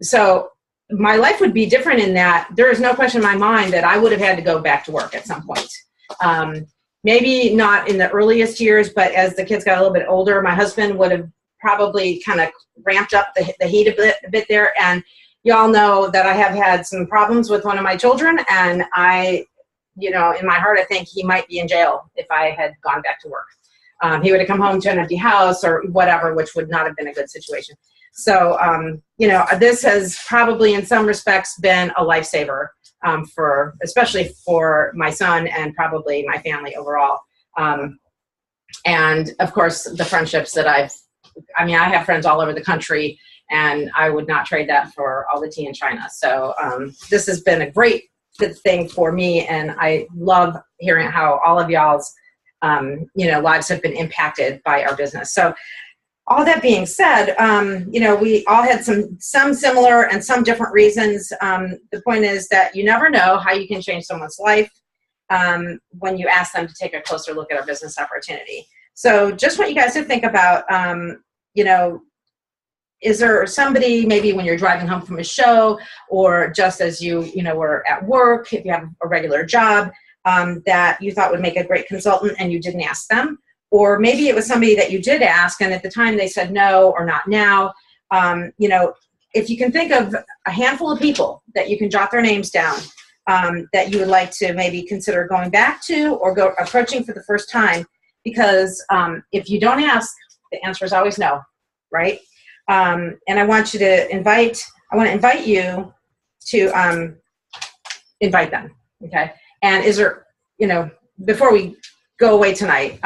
Speaker 2: So my life would be different in that there is no question in my mind that I would have had to go back to work at some point. Maybe not in the earliest years, but as the kids got a little bit older, my husband would have probably kind of ramped up the heat a bit there. And y'all know that I have had some problems with one of my children, and in my heart, I think he might be in jail if I had gone back to work. He would have come home to an empty house or whatever, which would not have been a good situation. So, this has probably in some respects been a lifesaver especially for my son and probably my family overall. And of course, the friendships that I have friends all over the country, and I would not trade that for all the tea in China. So this has been a great thing for me, and I love hearing how all of y'all's lives have been impacted by our business. So all that being said, we all had some similar and some different reasons. The point is that you never know how you can change someone's life when you ask them to take a closer look at our business opportunity. So just want you guys to think about, is there somebody maybe when you're driving home from a show, or just as you were at work, if you have a regular job, that you thought would make a great consultant and you didn't ask them? Or maybe it was somebody that you did ask, and at the time they said no or not now. If you can think of a handful of people that you can jot their names down, that you would like to maybe consider going back to or approaching for the first time, because if you don't ask, the answer is always no, right? And I want to invite you to invite them, okay? And is there, before we go away tonight,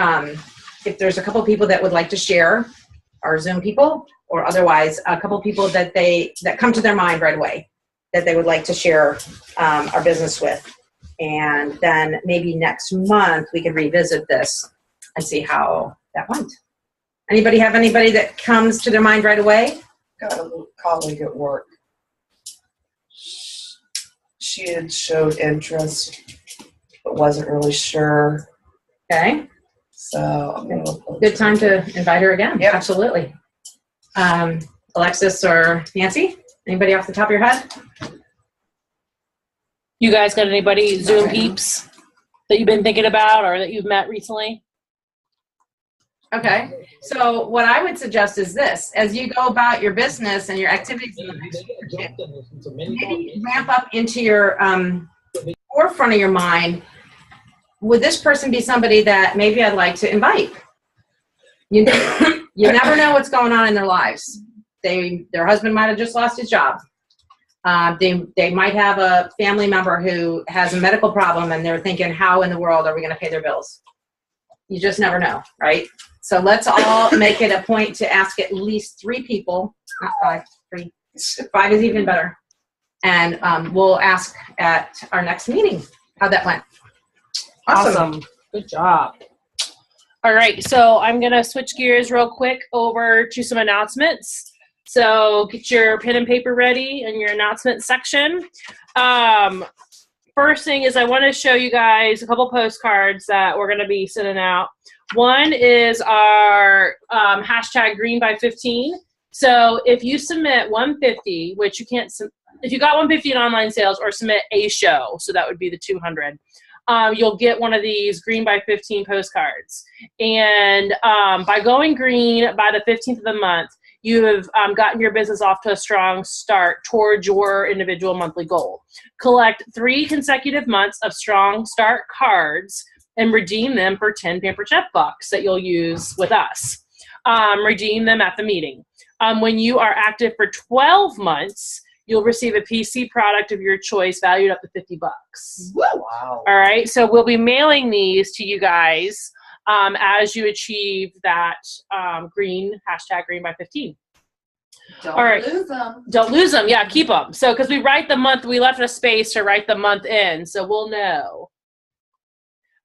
Speaker 2: if there's a couple people that would like to share, our Zoom people, or otherwise a couple people that come to their mind right away that they would like to share our business with, and then maybe next month we can revisit this and see how that went. Anybody have anybody that comes to their mind right away?
Speaker 7: Got a colleague at work. She had showed interest, but wasn't really sure.
Speaker 2: Okay.
Speaker 7: So
Speaker 2: good time to invite her again.
Speaker 7: Yep.
Speaker 2: Absolutely. Alexis or Nancy, anybody off the top of your head?
Speaker 1: You guys got anybody Zoom peeps that you've been thinking about or that you've met recently?
Speaker 2: Okay. So what I would suggest is this: as you go about your business and your activities in the next year, maybe ramp up into your forefront of your mind. Would this person be somebody that maybe I'd like to invite? You never know what's going on in their lives. Their husband might have just lost his job. They might have a family member who has a medical problem, and they're thinking, how in the world are we going to pay their bills? You just never know, right? So let's all make it a point to ask at least 3 people, not 5, 3. 5 is even better. And we'll ask at our next meeting how that went.
Speaker 1: Awesome. Good job. All right, so I'm going to switch gears real quick over to some announcements. So get your pen and paper ready in your announcement section. First thing is I want to show you guys a couple postcards that we're going to be sending out. One is our hashtag Green by 15. So if you submit 150, which you can't, if you got 150 in online sales, or submit a show, so that would be the 200. you'll get one of these Green by 15 postcards. And by going green by the 15th of the month, you have gotten your business off to a strong start towards your individual monthly goal. Collect 3 consecutive months of Strong Start cards and redeem them for 10 Pampered Chef bucks that you'll use with us. Redeem them at the meeting. When you are active for 12 months, you'll receive a PC product of your choice valued up to 50 bucks.
Speaker 7: Wow.
Speaker 1: All right, so we'll be mailing these to you guys as you achieve that green by 15.
Speaker 4: Don't
Speaker 1: All right.
Speaker 4: lose them.
Speaker 1: Don't lose them. Yeah, keep them. So, because we write the month, we left a space to write the month in, so we'll know.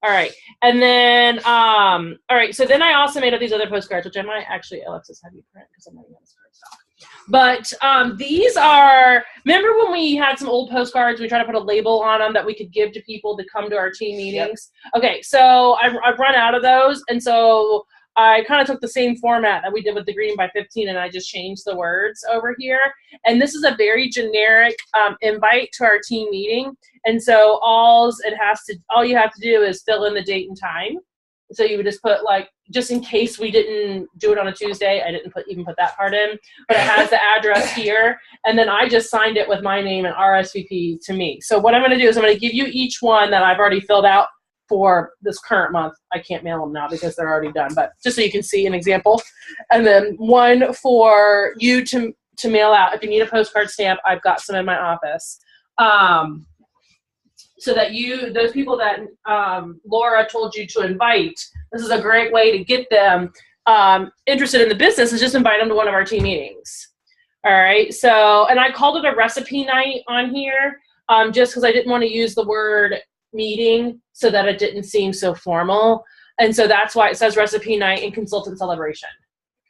Speaker 1: All right, and then, all right, so then I also made up these other postcards, which I might actually, Alexis, have you print, because I'm running out of stock. But these are, remember when we had some old postcards, we tried to put a label on them that we could give to people to come to our team meetings? Yep. Okay, so I've run out of those, and so I kind of took the same format that we did with the Green by 15, and I just changed the words over here. And this is a very generic invite to our team meeting. And so all you have to do is fill in the date and time. So you would just put, like, just in case we didn't do it on a Tuesday, I didn't even put that part in, but it has the address here. And then I just signed it with my name and RSVP to me. So what I'm going to do is I'm going to give you each one that I've already filled out for this current month. I can't mail them now because they're already done, but just so you can see an example. And then one for you to mail out. If you need a postcard stamp, I've got some in my office. So that those people that Laura told you to invite, this is a great way to get them interested in the business, is just invite them to one of our team meetings. All right, so, and I called it a recipe night on here just because I didn't want to use the word meeting so that it didn't seem so formal. And so that's why it says recipe night and consultant celebration.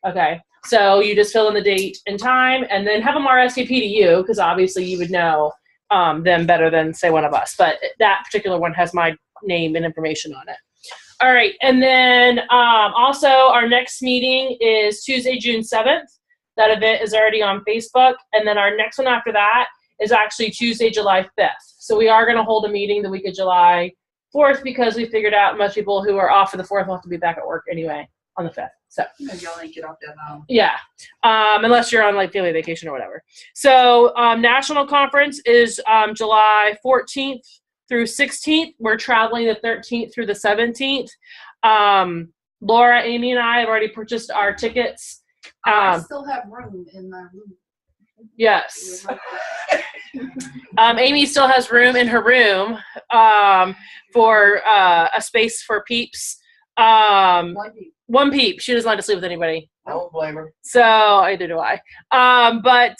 Speaker 1: Okay, so you just fill in the date and time and then have them RSVP to you, because obviously you would know them better than, say, one of us. But that particular one has my name and information on it. All right, and then also our next meeting is Tuesday, June 7th. That event is already on Facebook. And then our next one after that is actually Tuesday, July 5th. So we are going to hold a meeting the week of July 4th because we figured out most people who are off for the 4th will have to be back at work anyway on the 5th. So
Speaker 4: y'all ain't get off that long.
Speaker 1: yeah, unless you're on like family vacation or whatever. So national conference is July 14th through 16th. We're traveling the 13th through the 17th. Laura, Amy, and I have already purchased our tickets.
Speaker 4: I still have room in my room.
Speaker 1: Yes. Amy still has room in her room for a space for peeps. One peep. She doesn't like to sleep with anybody.
Speaker 7: I don't blame her.
Speaker 1: So either do I. But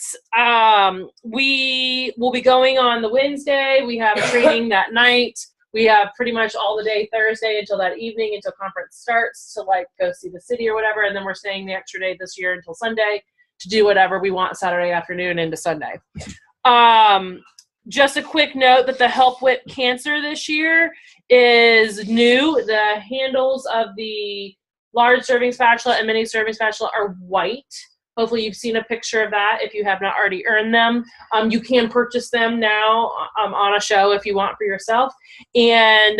Speaker 1: we will be going on the Wednesday. We have training that night. We have pretty much all the day Thursday until that evening, until conference starts, to like go see the city or whatever. And then we're staying the extra day this year until Sunday to do whatever we want Saturday afternoon into Sunday. Just a quick note that the Help with Cancer this year is new. The handles of the large serving spatula and mini serving spatula are white. Hopefully you've seen a picture of that if you have not already earned them. You can purchase them now on a show if you want for yourself. And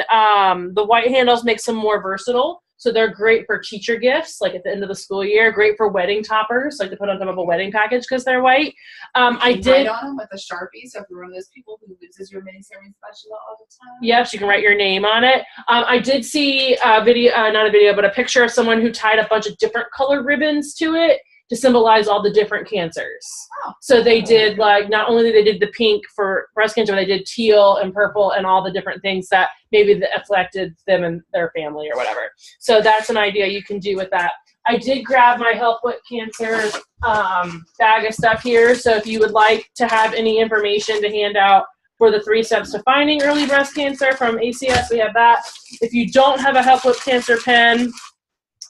Speaker 1: the white handles make them more versatile. So they're great for teacher gifts, like at the end of the school year. Great for wedding toppers, like to put on top of a wedding package because they're white. I did
Speaker 4: write on them with a Sharpie. So if you're one of those people who uses your mini serving spatula all the time.
Speaker 1: Yes, you can write your name on it. I did see a video, not a video, but a picture of someone who tied a bunch of different colored ribbons to it to symbolize all the different cancers.
Speaker 4: Oh.
Speaker 1: So they did, like, not only did they did the pink for breast cancer, but they did teal and purple and all the different things that maybe affected them and their family or whatever. So that's an idea you can do with that. I did grab my Help with Cancer bag of stuff here. So if you would like to have any information to hand out for the 3 steps to finding early breast cancer from ACS, we have that. If you don't have a Help with Cancer pen,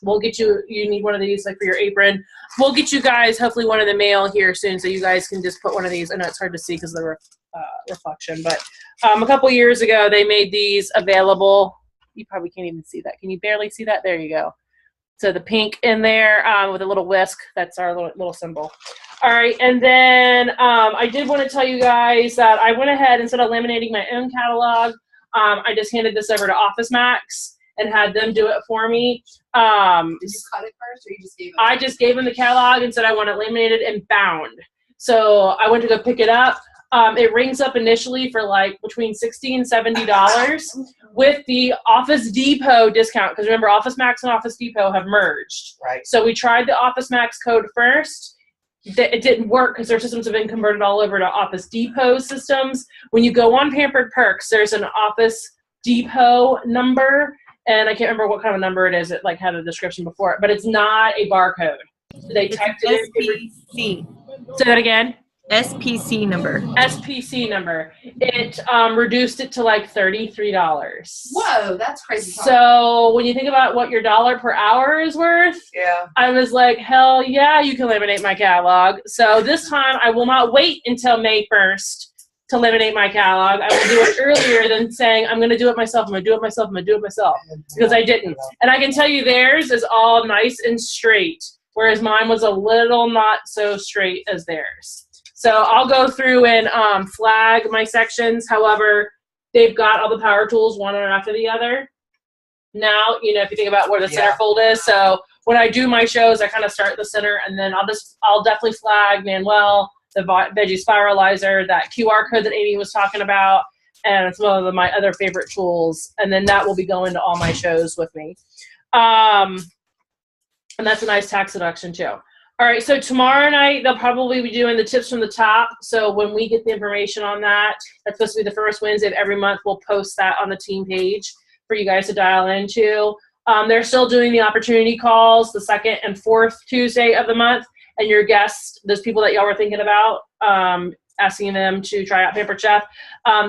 Speaker 1: we'll get you need one of these like for your apron. We'll get you guys hopefully one in the mail here soon so you guys can just put one of these. I know it's hard to see because of the reflection, but a couple years ago they made these available. You probably can't even see that. Can you barely see that? There you go. So the pink in there with a little whisk, that's our little symbol. All right, and then I did want to tell you guys that I went ahead, instead of laminating my own catalog, I just handed this over to Office Max and had them do it for me.
Speaker 14: Did you cut it first, or you just gave it?
Speaker 1: I just gave them the catalog and said I want it laminated and bound. So I went to go pick it up. It rings up initially for like between $60 and $70 with the Office Depot discount. Because remember, Office Max and Office Depot have merged.
Speaker 7: Right.
Speaker 1: So we tried the Office Max code first. It didn't work because their systems have been converted all over to Office Depot systems. When you go on Pampered Perks, there's an Office Depot number, and I can't remember what kind of number it is. It like had a description before it, but it's not a barcode. They typed it in.
Speaker 10: SPC.
Speaker 1: Say that again.
Speaker 10: SPC number.
Speaker 1: SPC number. It reduced it to like $33.
Speaker 14: Whoa, that's crazy.
Speaker 1: So when you think about what your dollar per hour is worth,
Speaker 7: yeah,
Speaker 1: I was like, hell yeah, you can laminate my catalog. So this time I will not wait until May 1st to laminate my catalog. I will do it earlier than saying I'm going to do it myself. I'm going to do it myself. I'm going to do it myself, because I didn't. And I can tell you theirs is all nice and straight, whereas mine was a little not so straight as theirs. So I'll go through and flag my sections. However, they've got all the power tools one after the other. Now, you know, if you think about where the centerfold is. So when I do my shows, I kind of start at the center, and then I'll definitely flag Manuel, the Veggie Spiralizer, that QR code that Amy was talking about, and it's one of my other favorite tools. And then that will be going to all my shows with me. And that's a nice tax deduction too. All right, so tomorrow night, they'll probably be doing the tips from the top. So when we get the information on that, that's supposed to be the first Wednesday of every month. We'll post that on the team page for you guys to dial into. They're still doing the opportunity calls the second and fourth Tuesday of the month. And your guests, those people that y'all were thinking about, asking them to try out Pampered Chef,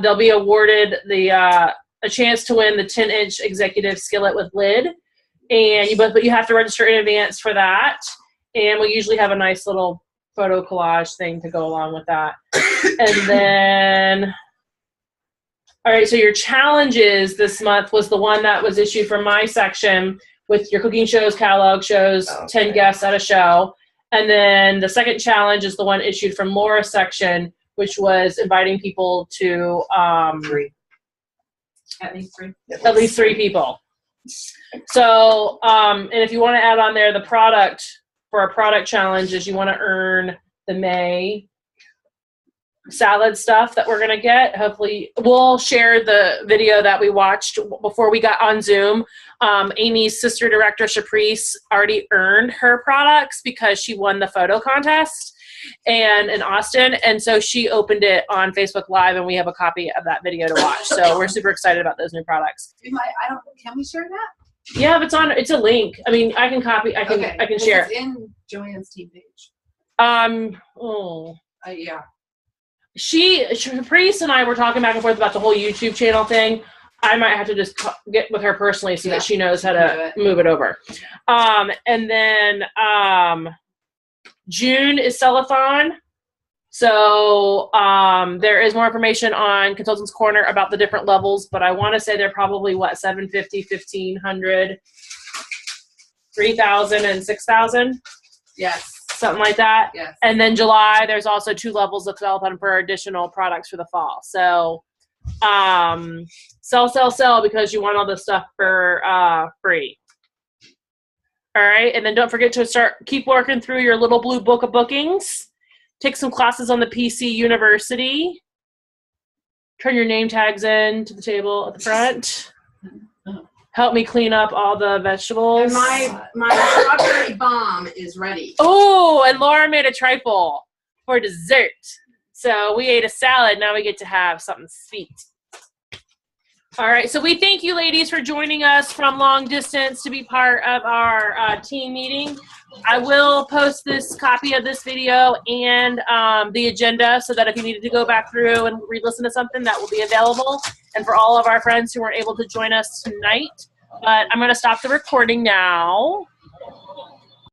Speaker 1: they'll be awarded a chance to win the 10-inch executive skillet with lid. And but you have to register in advance for that. And we usually have a nice little photo collage thing to go along with that. And then, all right, so your challenges this month was the one that was issued from my section with your cooking shows, catalog shows, 10 guests at a show. And then the second challenge is the one issued from Laura's section, which was inviting people to
Speaker 14: At least three.
Speaker 1: At least 3 people. So, and if you want to add on there the product, for our product challenges, you want to earn the May salad stuff that we're going to get. Hopefully, we'll share the video that we watched before we got on Zoom. Amy's sister director, Shaprice, already earned her products because she won the photo contest in Austin. And so she opened it on Facebook Live, and we have a copy of that video to watch. So we're super excited about those new products.
Speaker 14: Can we share that?
Speaker 1: Yeah, if it's a link. I mean, I can copy. I can share.
Speaker 14: It's in Joanne's team page. Yeah.
Speaker 1: Shaprice and I were talking back and forth about the whole YouTube channel thing. I might have to just get with her personally so that she knows how to move it over. And then June is Sellathon. So there is more information on Consultants Corner about the different levels, but I want to say they're probably, what, 750, 1,500, 3,000, and 6,000?
Speaker 14: Yes.
Speaker 1: Something like that?
Speaker 14: Yes.
Speaker 1: And then July, there's also 2 levels of Sellathon for additional products for the fall. So sell, because you want all this stuff for free. All right, and then don't forget to keep working through your little blue book of bookings. Take some classes on the PC University. Turn your name tags in to the table at the front. Help me clean up all the vegetables.
Speaker 14: And my strawberry bomb is ready.
Speaker 1: Oh, and Laura made a trifle for dessert. So we ate a salad. Now we get to have something sweet. All right, so we thank you, ladies, for joining us from long distance to be part of our team meeting. I will post this copy of this video and the agenda so that if you needed to go back through and re-listen to something, that will be available. And for all of our friends who weren't able to join us tonight, but I'm going to stop the recording now.